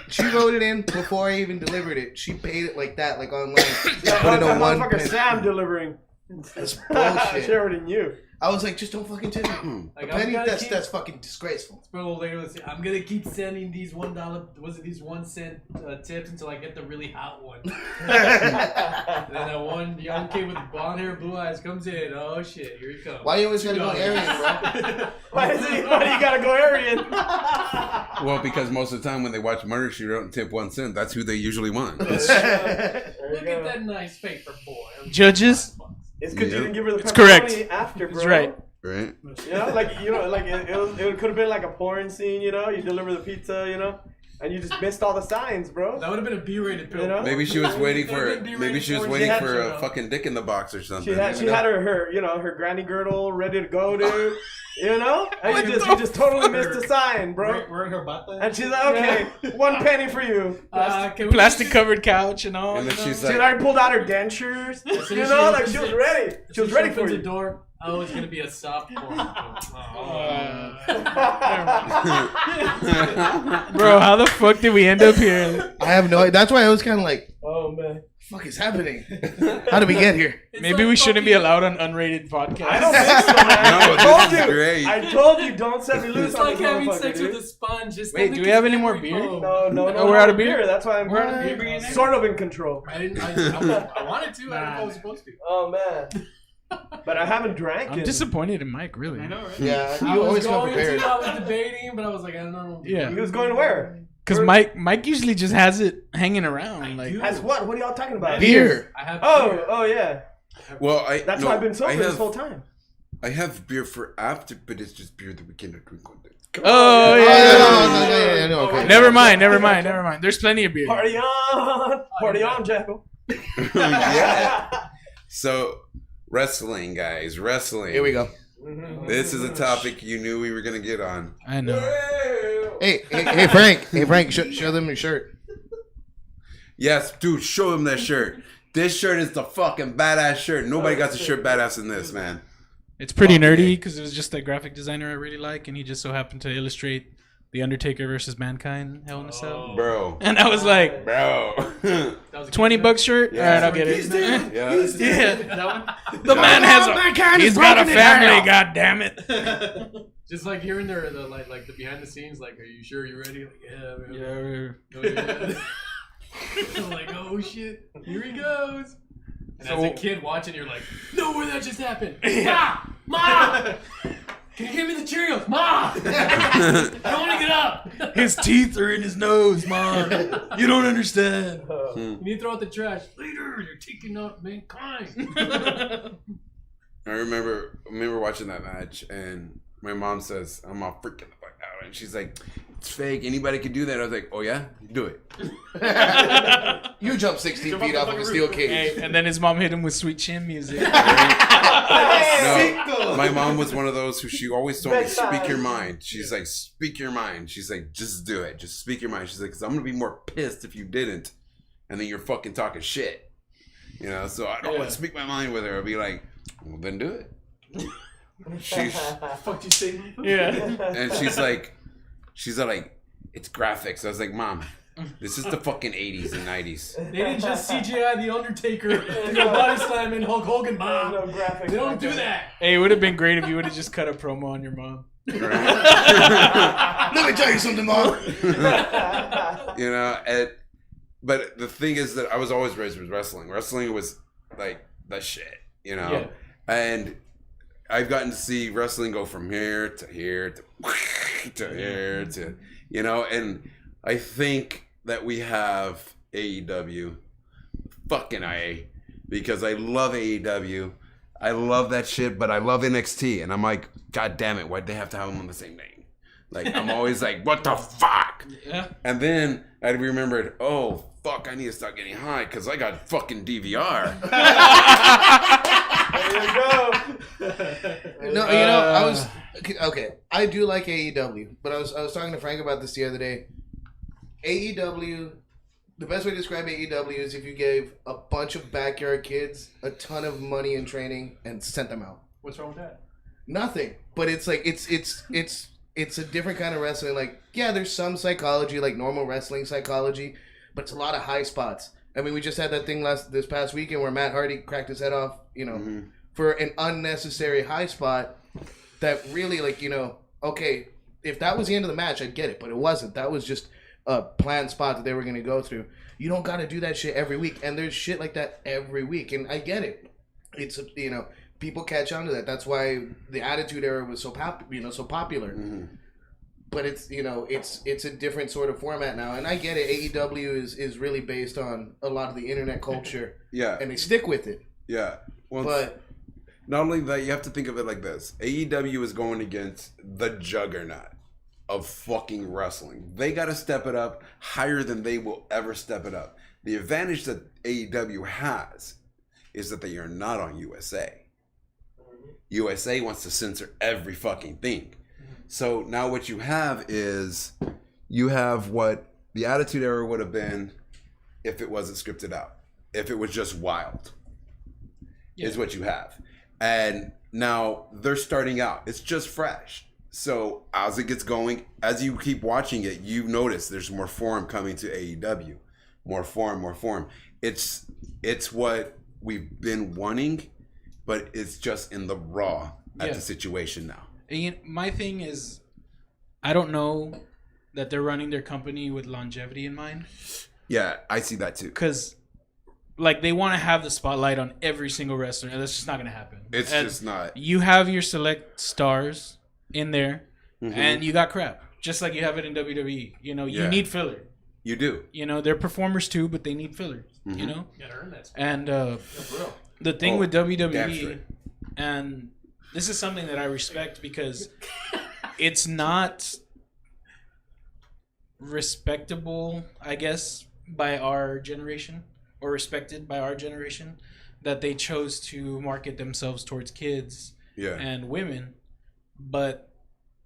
She wrote it in before I even delivered it. She paid it like that, like online. Yeah, Put it on 1 motherfucker penny. Sam delivering. That's She bullshit. already knew. I was like, just don't fucking tip me. Like, A I'm penny? gonna That's keep- that's fucking disgraceful. But old lady was saying, I'm gonna keep sending these these 1 cent tips until I get the really hot one. And then that one young kid with blonde hair, blue eyes comes in. Oh shit, here he comes. Why you always gotta go Aryan, bro? Why you gotta go Aryan? Well, because most of the time when they watch Murder, She Wrote and tip 1 cent, that's who they usually want. Look at that nice paper boy. Judges? It's because you didn't give her the It's pepperoni correct. after, bro. That's right. Right? You know, like it could have been like a porn scene. You know, you deliver the pizza. You know, and you just missed all the signs, bro. That would have been a B-rated film. You know? Maybe she was waiting for That'd be maybe she was rated waiting for for you a know. fucking dick in the box or something. She had you know? her granny girdle ready to go, dude. You know, and you just totally missed the sign, bro. Wearing her bata. And she's like, okay, 1 penny for you. Can we Plastic covered couch and all. And then you she's know? She like, already pulled out her dentures. soon You as know, she like opens she was it- ready. She was ready for opens the you. door. Oh, it's gonna be a soft porn. Bro, how the fuck did we end up here? I have no. That's why I was kind of like, Oh man. "What the fuck is happening? How did we get here?" Maybe we shouldn't be allowed on unrated podcasts. I don't think so, man. No, I this told is you. great. I told you, don't set me loose It's on like this having motherfucker, sex dude. with a sponge. It's Wait, do we have any more beer? No, Oh, we're out of beer? That's why I'm We're out of beer. bringing sort of in control. I wanted to. I don't know if I was supposed to. Oh man. But I haven't drank I'm it. disappointed in Mike, really. I know, right? Yeah, I you was always come going prepared. to. I was debating, but I was like, I don't know. Yeah. He was going to where? Because Mike usually just has it hanging around. Like, do. As what? What are y'all talking about? Beer. I have. Oh yeah. well, That's why I've been sober this whole time. I have beer for after, but it's just beer that we cannot drink one day. oh, Oh, yeah. no, okay. Never mind. There's plenty of beer. Party on, Jackal. Yeah. So, wrestling, guys, wrestling. Here we go. This is a topic you knew we were gonna get on. I know. Hey, Frank. Hey, Frank. Show them your shirt. Yes, dude, show them that shirt. This shirt is the fucking badass shirt. Nobody got the shirt badass than this, man. It's pretty Fuck nerdy yeah. because it was just a graphic designer I really like, and he just so happened to illustrate The Undertaker versus Mankind Hell in a Cell. Bro. And I was like, Bro. That was a $20 shirt? Yeah. Alright, I'll get it. Yeah. Yeah. That one. The man has he's got a family, god damn it. Just like hearing the like the behind the scenes, like, are you sure you're ready? Like, yeah, man. Yeah. Oh, yeah. I'm like, oh shit, here he goes. And as a kid watching, you're like, no, where that just happened. Ma! Can you give me the Cheerios? Ma! I don't want to get up. His teeth are in his nose, Mom. You don't understand. You need to throw out the trash. Later, you're taking out mankind. I remember watching that match, and my mom says, I'm all freaking the fuck out. And she's like, it's fake. Anybody can do that. I was like, oh, yeah? Do it. You jump 16 feet off of a steel cage. Hey, and then his mom hit him with sweet chin music. No, my mom was one of those who she always told me, speak your mind. She's like, speak your mind. She's like, just do it. Just speak your mind. She's like, because I'm going to be more pissed if you didn't. And then you're fucking talking shit. You know, so I don't want to speak my mind with her. I'll be like, well, then do it. She's, Fuck you, Satan. Yeah. and she's like, She's like, it's graphics. I was like, Mom, this is the fucking 80s and 90s. They didn't just CGI The Undertaker to go body slamming Hulk Hogan, Mom. No graphics. They don't do that. Hey, it would have been great if you would have just cut a promo on your mom. Let me tell you something, Mom. You know, but the thing is that I was always raised with wrestling. Wrestling was like the shit, you know? Yeah. And I've gotten to see wrestling go from here to here to here to, you know, and I think that we have AEW, fucking IA, because I love AEW. I love that shit, but I love NXT. And I'm like, God damn it, why'd they have to have them on the same name? Like, I'm always like, what the fuck? Yeah. And then I remembered, oh, fuck, I need to start getting high because I got fucking DVR. There you go. No, you know, I was okay. I do like AEW, but I was talking to Frank about this the other day. AEW, the best way to describe AEW is if you gave a bunch of backyard kids a ton of money and training and sent them out. What's wrong with that? Nothing, but it's like it's a different kind of wrestling. Like, yeah, there's some psychology, like normal wrestling psychology, but it's a lot of high spots. I mean, we just had that thing this past weekend where Matt Hardy cracked his head off, you know, for an unnecessary high spot that really, like, you know, okay, if that was the end of the match, I'd get it, but it wasn't. That was just a planned spot that they were going to go through. You don't got to do that shit every week, and there's shit like that every week, and I get it. It's, you know, people catch on to that. That's why the Attitude Era was so popular. But it's, you know, it's a different sort of format now, and I get it. AEW is really based on a lot of the internet culture, Yeah. and they stick with it. Yeah. Well, But not only that, you have to think of it like this. AEW is going against the juggernaut of fucking wrestling. They got to step it up higher than they will ever step it up. The advantage that AEW has is that they are not on USA. USA wants to censor every fucking thing. So now what you have is you have what the Attitude Era would have been if it wasn't scripted out. If it was just wild. Is what you have. And now they're starting out. It's just fresh. So as it gets going, as you keep watching it, you notice there's more form coming to AEW. More form. It's what we've been wanting, but it's just in the raw at the situation now. And my thing is, I don't know that they're running their company with longevity in mind. Yeah, I see that too. Because, like, they want to have the spotlight on every single wrestler, and that's just not going to happen. It's and just not. You have your select stars in there, and you got crap. Just like you have it in WWE. You know, you need filler. You do. You know, they're performers too, but they need fillers. You know? You gotta earn that. And the thing with damn WWE, straight. and this is something that I respect because it's not respectable, I guess, by our generation, or respected by our generation, that they chose to market themselves towards kids and women. But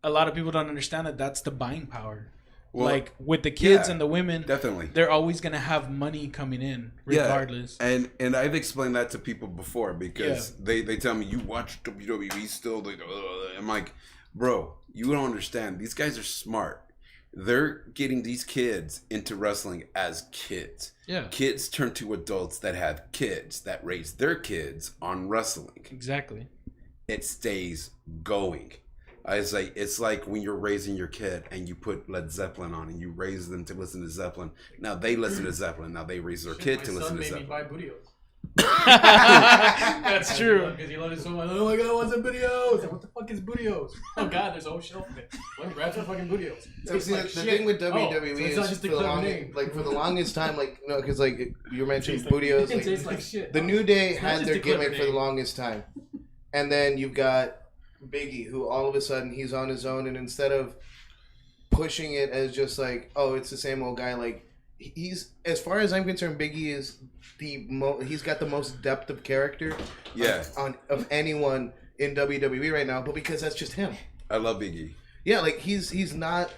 a lot of people don't understand that that's the buying power. Well, like with the kids and the women, definitely, they're always gonna have money coming in regardless. Yeah. And I've explained that to people before because they tell me, you watch WWE still. I'm like, bro, you don't understand. These guys are smart. They're getting these kids into wrestling as kids. Yeah. Kids turn to adults that have kids that raise their kids on wrestling. Exactly. It stays going. It's like when you're raising your kid and you put Led Zeppelin on and you raise them to listen to Zeppelin. Now they listen to Zeppelin. Now they raise their kid to listen to Zeppelin. My son made me buy Budios. That's true. Because he loved it so much. Oh my god, I want some Budios. Like, what the fuck is Budios? Oh god, there's a whole shelf of it. Let me grab some fucking Budios. see, the thing with WWE so it's not is just for a the clever name. for the longest time, like, no, because like you mentioned Budios, It tastes like, like shit. the New Day It's not had just their a clever gimmick for the name. longest time, and then you've got Biggie, who all of a sudden he's on his own, and instead of pushing it as just like, oh, it's the same old guy, like he's, as far as I'm concerned, Biggie is he's got the most depth of character of anyone in WWE right now, but because that's just him. I love Biggie. Yeah, like he's not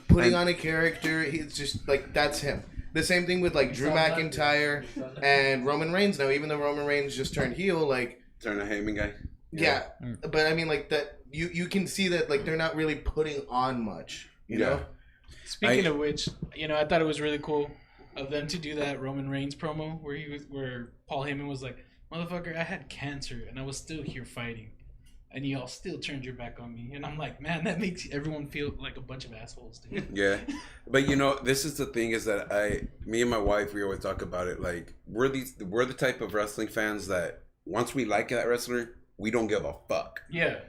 putting on a character. He's just like, that's him. The same thing with like Drew McIntyre and Roman Reigns now. Even though Roman Reigns just turned heel, like Turn the Heyman guy. yeah. But I mean, like that you can see that like they're not really putting on much. You know, Speaking of which, you know, I thought it was really cool of them to do that Roman Reigns promo where Paul Heyman was like, "Motherfucker, I had cancer and I was still here fighting, and y'all still turned your back on me." And I'm like, man, that makes everyone feel like a bunch of assholes, dude. Yeah, but you know, this is the thing is that me and my wife, we always talk about it. Like we're the type of wrestling fans that once we like that wrestler, we don't give a fuck. Yeah.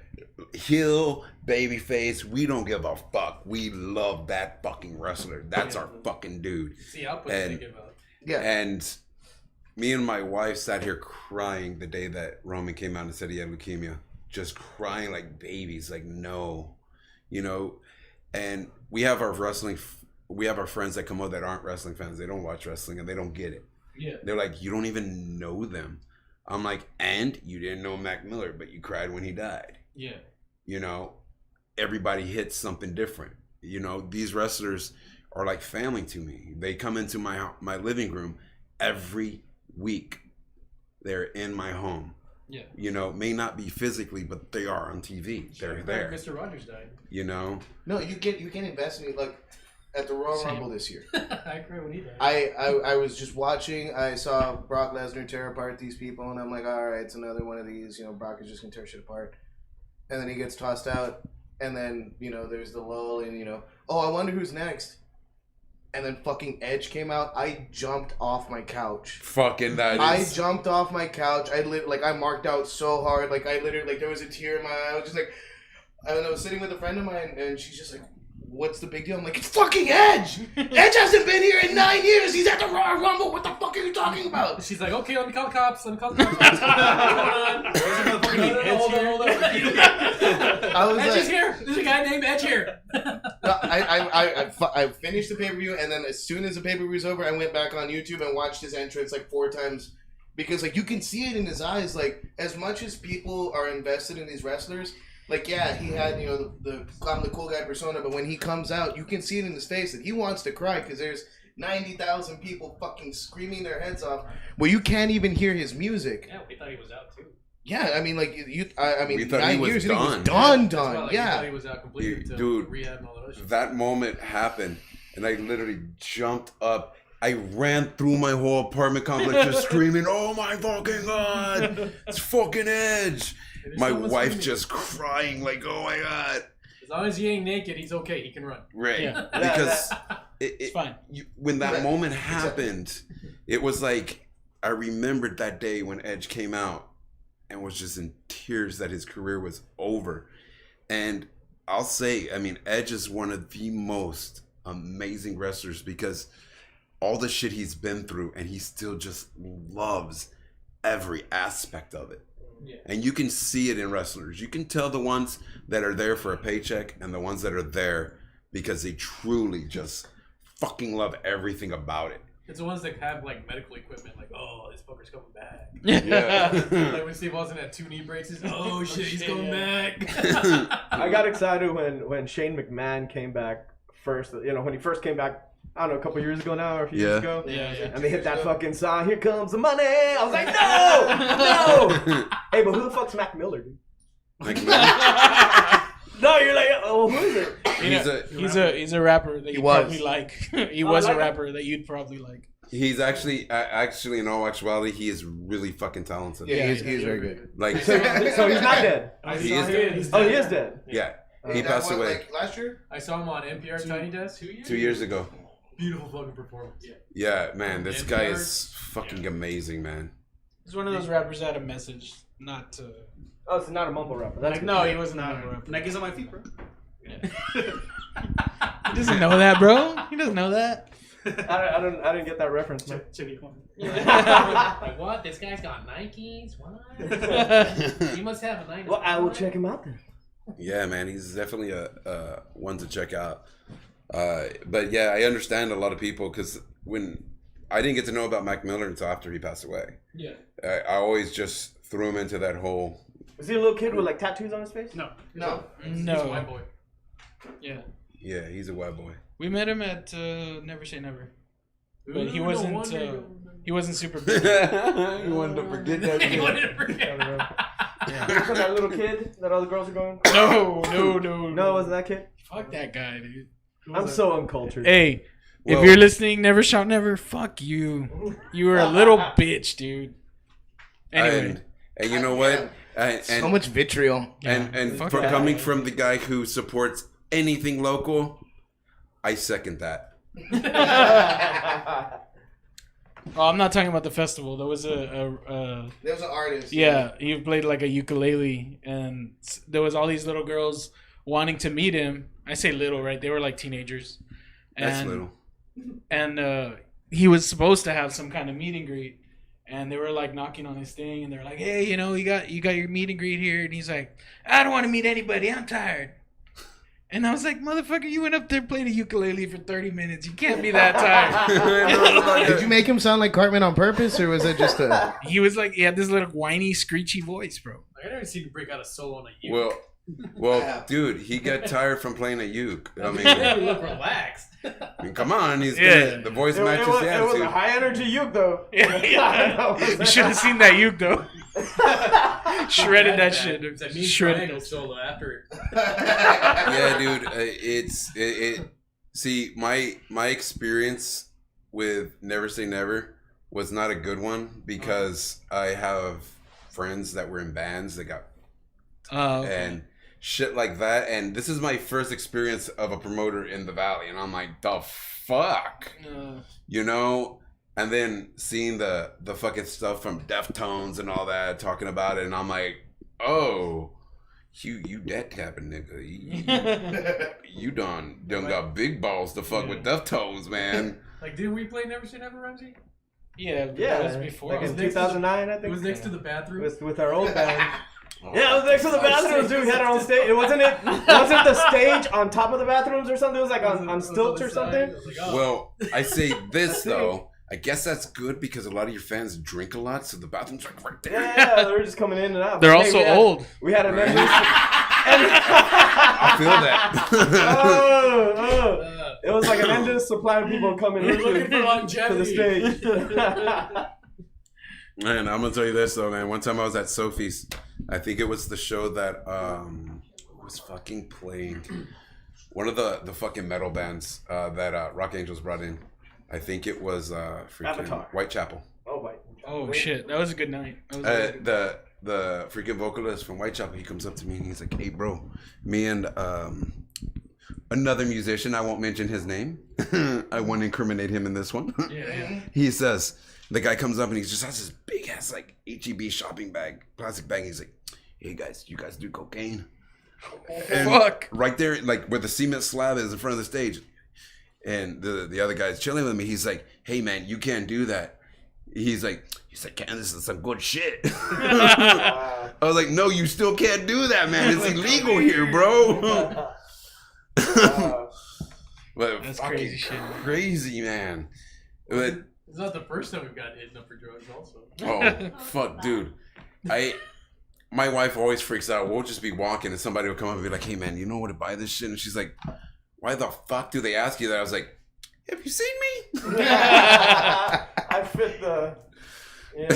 Heel, babyface, we don't give a fuck. We love that fucking wrestler. That's our fucking dude. See output And- they give out. Yeah. And me and my wife sat here crying the day that Roman came out and said he had leukemia. Just crying like babies, like no, you know. And we have our friends that come out that aren't wrestling fans. They don't watch wrestling and they don't get it. Yeah. They're like, you don't even know them. I'm like, and you didn't know Mac Miller, but you cried when he died. Yeah. You know, everybody hits something different. You know, these wrestlers are like family to me. They come into my living room every week. They're in my home. Yeah. You know, may not be physically, but they are on TV. They're there. Mr. Rogers died. You know, No, you can invest in me like at the Royal Same. Rumble this year. I cried when he died. I was just watching. I saw Brock Lesnar tear apart these people, and I'm like, all right, it's another one of these. You know, Brock is just gonna tear shit apart, and then he gets tossed out, and then you know there's the lull, and you know, oh, I wonder who's next. And then fucking Edge came out. I jumped off my couch. fucking that I is. jumped off my couch. I marked out so hard. Like I literally there was a tear in my eye. I was just like, I was sitting with a friend of mine, and she's just like, "What's the big deal?" I'm like, "It's fucking Edge. Edge hasn't been here in 9 years. He's at the Royal Rumble. What the fuck are you talking about?" She's like, okay, let me call the cops. Let me call the cops. Hold on. Hold on. I was Edge is like, here. There's a guy named Edge here. I finished the pay-per-view, and then as soon as the pay-per-view was over, I went back on YouTube and watched his entrance like 4 times because like you can see it in his eyes. Like as much as people are invested in these wrestlers, like yeah, he had you know the I'm the cool guy persona, but when he comes out, you can see it in his face that he wants to cry because there's 90,000 people fucking screaming their heads off, where you can't even hear his music. Yeah, we thought he was out too. Yeah, I mean, like I mean, We thought he 9 was years, he was done. done. That's why, like, we Yeah. thought he was out completely to Dude, rehab and all that other shit. That moment happened, and I literally jumped up. I ran through my whole apartment complex just screaming, "Oh my fucking god, it's fucking Edge!" There's My someone wife screaming. just crying like, "Oh my god!" As long as he ain't naked, he's okay. He can run. Right? Yeah. Because It's fine. when that Yeah, moment happened, it was like I remembered that day when Edge came out and was just in tears that his career was over. And I'll say, I mean, Edge is one of the most amazing wrestlers because all the shit he's been through, and he still just loves every aspect of it. Yeah. And you can see it in wrestlers. You can tell the ones that are there for a paycheck and the ones that are there because they truly just fucking love everything about it. It's the ones that have like medical equipment, like, oh, this fucker's coming back. Yeah. Like when Steve Austin had 2 knee braces. Oh shit, he's shit, coming yeah. back. I got excited when Shane McMahon came back first. You know, when he first came back, I don't know, a couple years ago now or a few years Yeah. ago. Yeah, yeah. And they hit that fucking song, "Here Comes the Money." I was like, no, no. Hey, but who the fuck's Mac Miller, dude? Like, No, you're like, oh, who is it? he's He's a rapper that He you was. probably like. He was like a him. rapper that you'd probably like. he's actually in all actuality, he is really fucking talented. Yeah, he's yeah, very good. Like, So he's not dead. I He saw is him- dead. he's Oh, dead. he is dead. yeah, he That passed one, away like, last year. I saw him on NPR Tiny Desk. 2 years ago. Beautiful fucking performance. Yeah. Yeah, man, this guy NPR? is fucking amazing, man. He's one of those rappers that had a message, not to. Oh, it's not a mumble rapper. That's good. No, he was not a rapper. Nike's on my feet, bro. He doesn't know that, bro. He doesn't know that. I didn't get that reference, man. Chili corn. Like what? This guy's got Nikes? What? He must have a 9. Well, I will check him out then. Yeah, man, he's definitely a one to check out. But yeah, I understand a lot of people because when I didn't get to know about Mac Miller until after he passed away. Yeah. I always just threw him into that whole. Was he a little kid with like tattoos on his face? No. No. He's a white No. boy. Yeah. Yeah, he's a white boy. We met him at Never Say Never. But he Ooh, no wasn't. wonder- He wasn't super big. You wanted to forget that He shit. wanted to forget. Remember that little kid that all the girls are going? No. No, it wasn't that kid. Fuck that guy, dude. I'm so uncultured. Hey, Well- if you're listening, never shout never. Fuck you. You were a little bitch, dude. Anyway. And you know what? And So much vitriol. and Fuck for that. coming from the guy who supports anything local, I second that. Oh, I'm not talking about the festival. There was a There was an artist. yeah, he played like a ukulele, and there was all these little girls wanting to meet him. I say little, right? They were like teenagers. That's And, little. And he was supposed to have some kind of meet and greet, and they were like knocking on his thing, and they're like, "Hey, you know, you got your meet and greet here," and he's like, "I don't want to meet anybody. I'm tired." And I was like, "Motherfucker, you went up there played a ukulele for 30 minutes. You can't be that tired." Did you make him sound like Cartman on purpose, or was it just a? He was like, he had this little whiny, screechy voice, bro. Like, I never seen you break out a solo on a uke. Well, dude, he got tired from playing a uke. I You mean, look relaxed. come on, he's Yeah. good. The voice It matches was the a attitude. high energy uke though. Yeah. You should have seen that uke though. Shredded that shit. It's a mean Shredded triangle it. solo after it. Yeah, dude, it. See, my experience with Never Say Never was not a good one because I have friends that were in bands that got and shit like that, and this is my first experience of a promoter in the Valley, and I'm like, the fuck, you know. And then seeing the fucking stuff from Deftones and all that talking about it, and I'm like, oh, you that type of nigga, you done got big balls to fuck with Deftones, man. Like, did we play Never Say Never, Ramsey? Yeah, Yeah, that was before. like was in next to 2009, I think. It was next to the bathroom. with our old band. Yeah, it was next to the bathrooms, dude. We had our own stage. Wasn't the stage on top of the bathrooms or something? It was like on stilts or something. Well, I say this though. I guess that's good because a lot of your fans drink a lot, so the bathroom's like right there. Yeah, they were just coming in and out. They're But, also we had- old. We had an Right. I feel that. It was like an endless supply of people coming We're looking for to the longevity. stage. Man, I'm gonna tell you this though, man. One time I was at Sophie's. I think it was the show that was fucking playing one of the fucking metal bands that Rock Angels brought in. I think it was freaking Avatar. Whitechapel. Oh my. Oh shit, that was a good night. That was a really good The freaking vocalist from Whitechapel, he comes up to me and he's like, "Hey, bro, me and another musician, I won't mention his name. I won't incriminate him in this one." yeah. He says, the guy comes up and he just has this big ass like HEB shopping bag, plastic bag. He's like, "Hey guys, you guys do cocaine?" And Fuck. right there, like where the cement slab is in front of the stage. And the other guy's chilling with me. He's like, "Hey man, you can't do that." He's like, "Ken, this is some good shit." I was like, "No, you still can't do that, man. It's illegal here, bro." But That's fucking crazy shit, man. crazy, man. But It's not the first time we've gotten hidden up for drugs, also. oh fuck, dude, my wife always freaks out. We'll just be walking and somebody will come up and be like, "Hey man, you know where to buy this shit?" And she's like, "Why the fuck do they ask you that?" I was like, "Have you seen me?" I fit the. Yeah.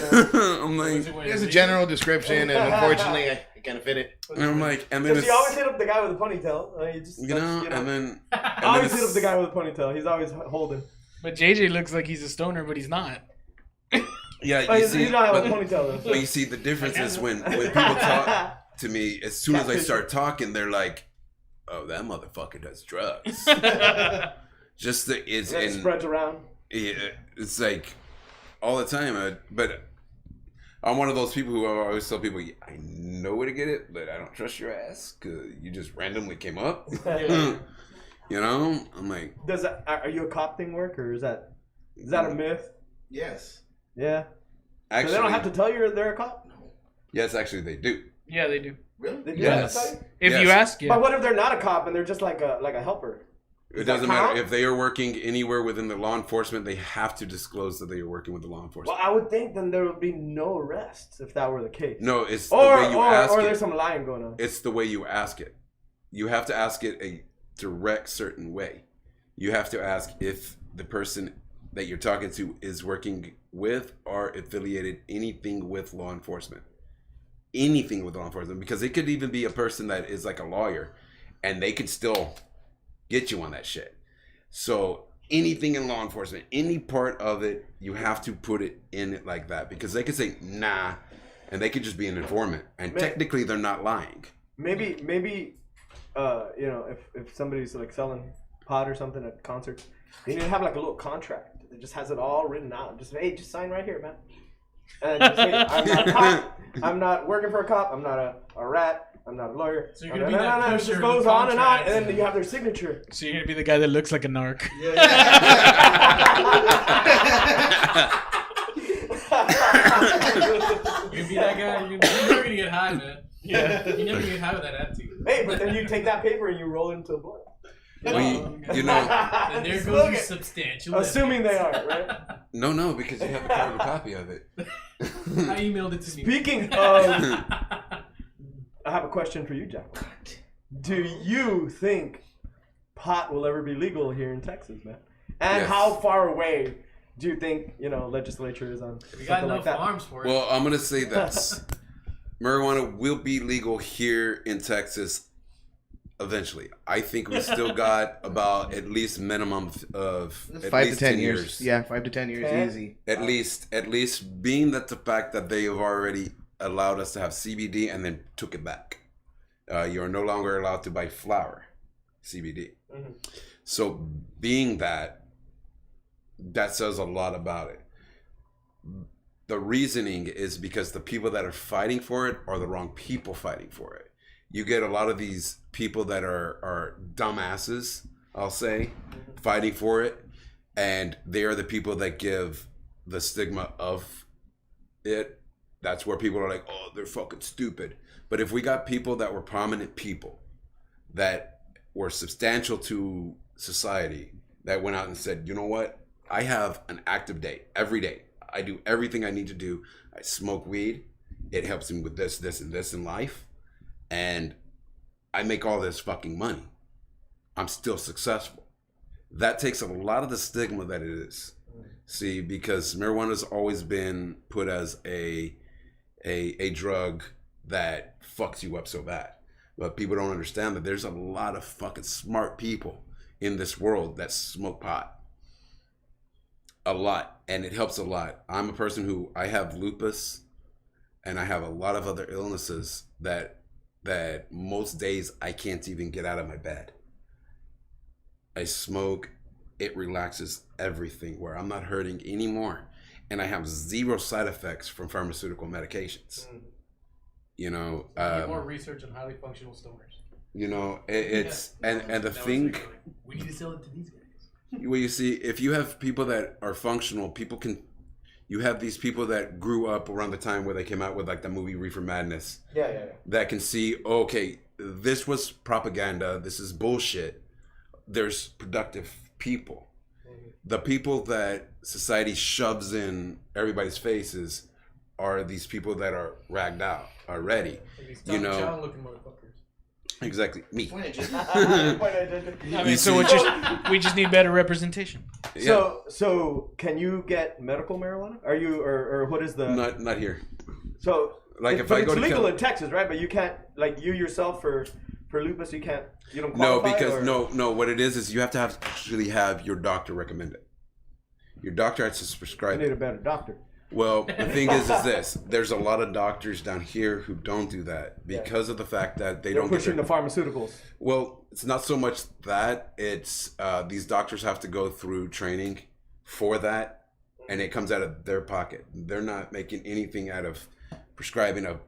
I'm like, There's a general description, and unfortunately, I kind of fit it. and I'm like, and then Because it's, you always hit up the guy with the ponytail. You just, you know, and then I always hit up the guy with the ponytail. He's always holding. But JJ looks like he's a stoner, but he's not. yeah, Oh, you he's see, not have a but, ponytail though. but you see, the difference is when people talk to me, as soon as I start talking, they're like, "Oh, that motherfucker does drugs." Just the it's And it in. spreads around. It's like all the time. But I'm one of those people who always tell people, "I know where to get it, but I don't trust your ass because you just randomly came up." You know, I'm like, Does that, are you a cop thing work or is that a myth? Yes. Yeah. So actually, they don't have to tell you they're a cop. yes, actually, they do. Yeah, they do. Really? They do Yes. have to tell you? If Yes. you ask, yeah. But what if they're not a cop and they're just like a helper? It Does that doesn't matter count? if they are working anywhere within the law enforcement. They have to disclose that they are working with the law Well, enforcement. I would think then there would be no arrests if that were the case. No, it's Or the way you ask or it. there's some lying going on. It's the way you ask it. You have to ask it a direct, certain way. You have to ask if the person that you're talking to is working with or affiliated anything with law enforcement. Anything with law enforcement. Because it could even be a person that is like a lawyer and they could still get you on that shit. So anything in law enforcement, any part of it, you have to put it in it like that, because they could say nah, and they could just be an informant, and technically they're not lying. Maybe, if somebody's like selling pot or something at concerts, they need to have like a little contract that just has it all written out. Just hey, just sign right here, man. And just say, I'm not a cop. I'm not working for a cop. I'm not a rat. I'm not a lawyer. So you're gonna be that It pusher just of goes the on and on, contracts and then you have their signature. So you're gonna be the guy that looks like a narc. You're gonna be that guy. You're never gonna get high, man. Yeah. You're never gonna get high with that attitude. Hey, but then you take that paper and you roll it into a blunt. Well, you know, And there goes your substantial. Assuming they evidence. are, right? no, because you have a carbon copy of it. I emailed it to me. Speaking of, I have a question for you, Jack. Do you think pot will ever be legal here in Texas, man? And Yes. how far away do you think, legislature is on We got something enough like that? farms for it. Well, I'm gonna say this: marijuana will be legal here in Texas eventually. I think we still got about at least minimum of at 5 to least 10 years. Yeah, 5 to 10 years, 10? easy. At least being that the fact that they have already allowed us to have CBD and then took it back. You are no longer allowed to buy flower, CBD. Mhm. So being that says a lot about it. The reasoning is because the people that are fighting for it are the wrong people fighting for it. You get a lot of these people that are dumbasses, I'll say, fighting for it, and they are the people that give the stigma of it. That's where people are like, oh, they're fucking stupid. But if we got people that were prominent people that were substantial to society that went out and said, you know what? I have an active day every day. I do everything I need to do. I smoke weed. It helps me with this, this, and this in life. And I make all this fucking money. I'm still successful. That takes a lot of the stigma that it is. See, because marijuana has always been put as a drug that fucks you up so bad. But people don't understand that there's a lot of fucking smart people in this world that smoke pot. A lot. And it helps a lot. I'm a person who, I have lupus and I have a lot of other illnesses that most days I can't even get out of my bed. I smoke, it relaxes everything where I'm not hurting anymore. And I have zero side effects from pharmaceutical medications. You know, Get more research on highly functional stoners. you know, it's and the That was thing. really like, we need to sell it to these guys. Well, you see, if you have people that are functional, you have these people that grew up around the time where they came out with like the movie Reefer Madness, Yeah. that can see, okay, this was propaganda, this is bullshit. There's productive people. The people that society shoves in everybody's faces are these people that are ragged out already. These You know- child-looking motherfuckers. Exactly, me. I You mean, so see- we just need better representation. Yeah, So can you get medical marijuana? Are you or what is the not here. so Like if I go it's to legal Cal- in Texas, right? But you can't like you yourself for lupus, you don't No, qualify. because or? no. What it is you have to actually have your doctor recommend it. Your doctor has to You prescribe need it. a better doctor. Well, the thing is this: there's a lot of doctors down here who don't do that because of the fact that they They're don't get pushing their, the pharmaceuticals. Well, it's not so much that it's these doctors have to go through training for that, and it comes out of their pocket. They're not making anything out of prescribing a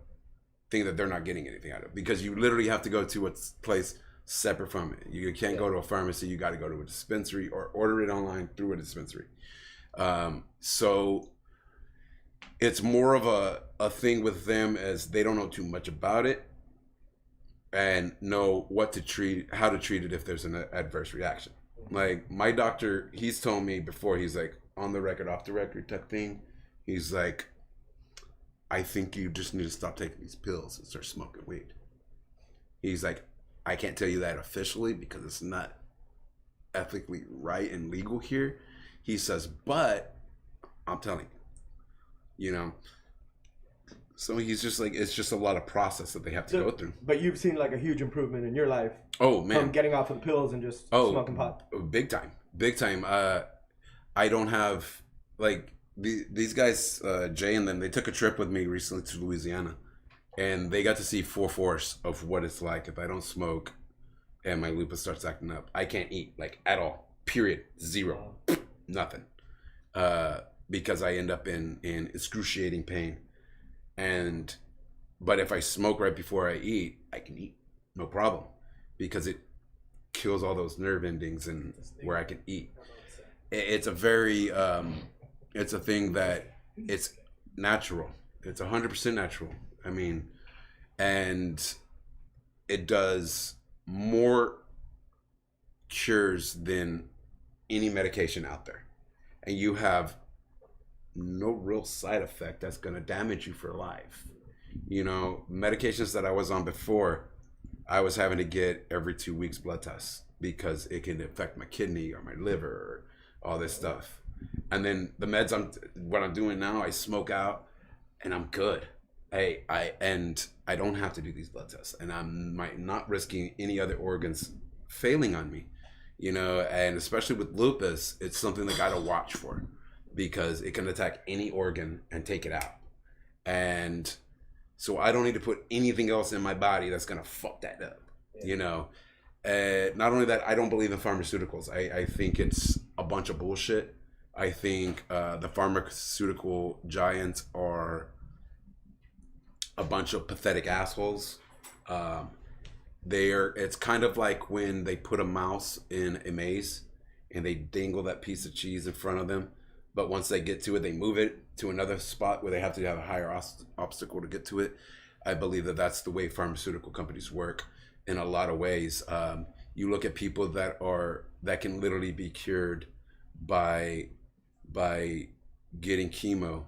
thing that they're not getting anything out of, because you literally have to go to a place separate from it. You can't go to a pharmacy. You got to go to a dispensary or order it online through a dispensary. So it's more of a thing with them as they don't know too much about it and know how to treat it if there's an adverse reaction. Like my doctor, he's told me before, he's like, on the record, off the record type thing. He's like, I think you just need to stop taking these pills and start smoking weed. He's like, I can't tell you that officially because it's not ethically right and legal here. He says, but I'm telling you, you know. So he's just like, it's just a lot of process that they have to go through. But you've seen like a huge improvement in your life Oh from man, getting off of the pills and just smoking pot. big time, big time. I don't have like these guys, Jay and them. They took a trip with me recently to Louisiana, and they got to see 4/4 of what it's like if I don't smoke, and my lupus starts acting up. I can't eat like at all. Period. Zero. Nothing. Because I end up in excruciating pain. But if I smoke right before I eat, I can eat, no problem, because it kills all those nerve endings and where I can eat. It's a very, it's a thing that it's natural. It's 100% natural. I mean, and it does more cures than any medication out there, and you have no real side effect that's going to damage you for life. You know, medications that I was on before, I was having to get every 2 weeks blood tests because it can affect my kidney or my liver or all this stuff. And then the meds what I'm doing now, I smoke out and I'm good. I don't have to do these blood tests, and I'm not risking any other organs failing on me, you know. And especially with lupus, it's something that I gotta watch for, because it can attack any organ and take it out. And so I don't need to put anything else in my body that's gonna fuck that up, you know. Not only that, I don't believe in pharmaceuticals. I think it's a bunch of bullshit. I think the pharmaceutical giants are a bunch of pathetic assholes. It's kind of like when they put a mouse in a maze and they dangle that piece of cheese in front of them, but once they get to it, they move it to another spot where they have to have a higher obstacle to get to it. I believe that that's the way pharmaceutical companies work in a lot of ways. You look at people that can literally be cured by getting chemo,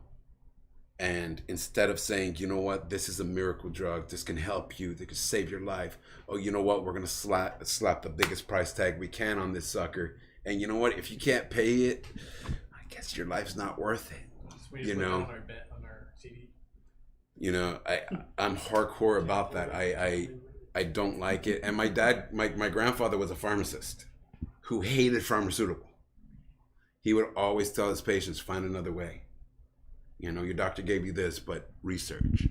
and instead of saying, you know what, this is a miracle drug, this can help you, this can save your life, oh, you know what, we're gonna slap the biggest price tag we can on this sucker, and you know what, if you can't pay it, I guess your life's not worth it. You know, on our CD. You know, I'm hardcore about that. I don't like it. And my grandfather was a pharmacist who hated pharmaceutical. He would always tell his patients, find another way. You know, your doctor gave you this, but research,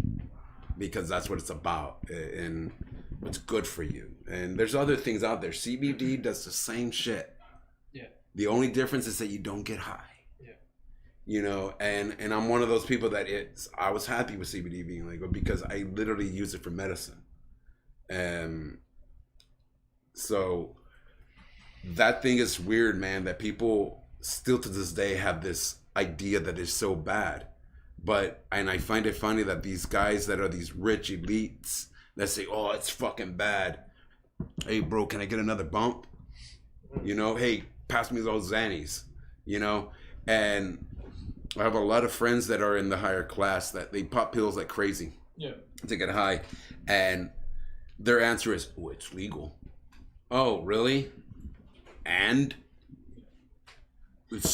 because that's what it's about and what's good for you. And there's other things out there. CBD does the same shit. Yeah. The only difference is that you don't get high. Yeah. You know, and I'm one of those people that I was happy with CBD being legal because I literally use it for medicine. So that thing is weird, man, that people still to this day have this idea that is so bad. And I find it funny that these guys that are these rich elites that say, oh, it's fucking bad. Hey, bro, can I get another bump? You know, hey, pass me those Xannies, you know? And I have a lot of friends that are in the higher class that they pop pills like crazy to get high. And their answer is, oh, it's legal. Oh, really? And? It's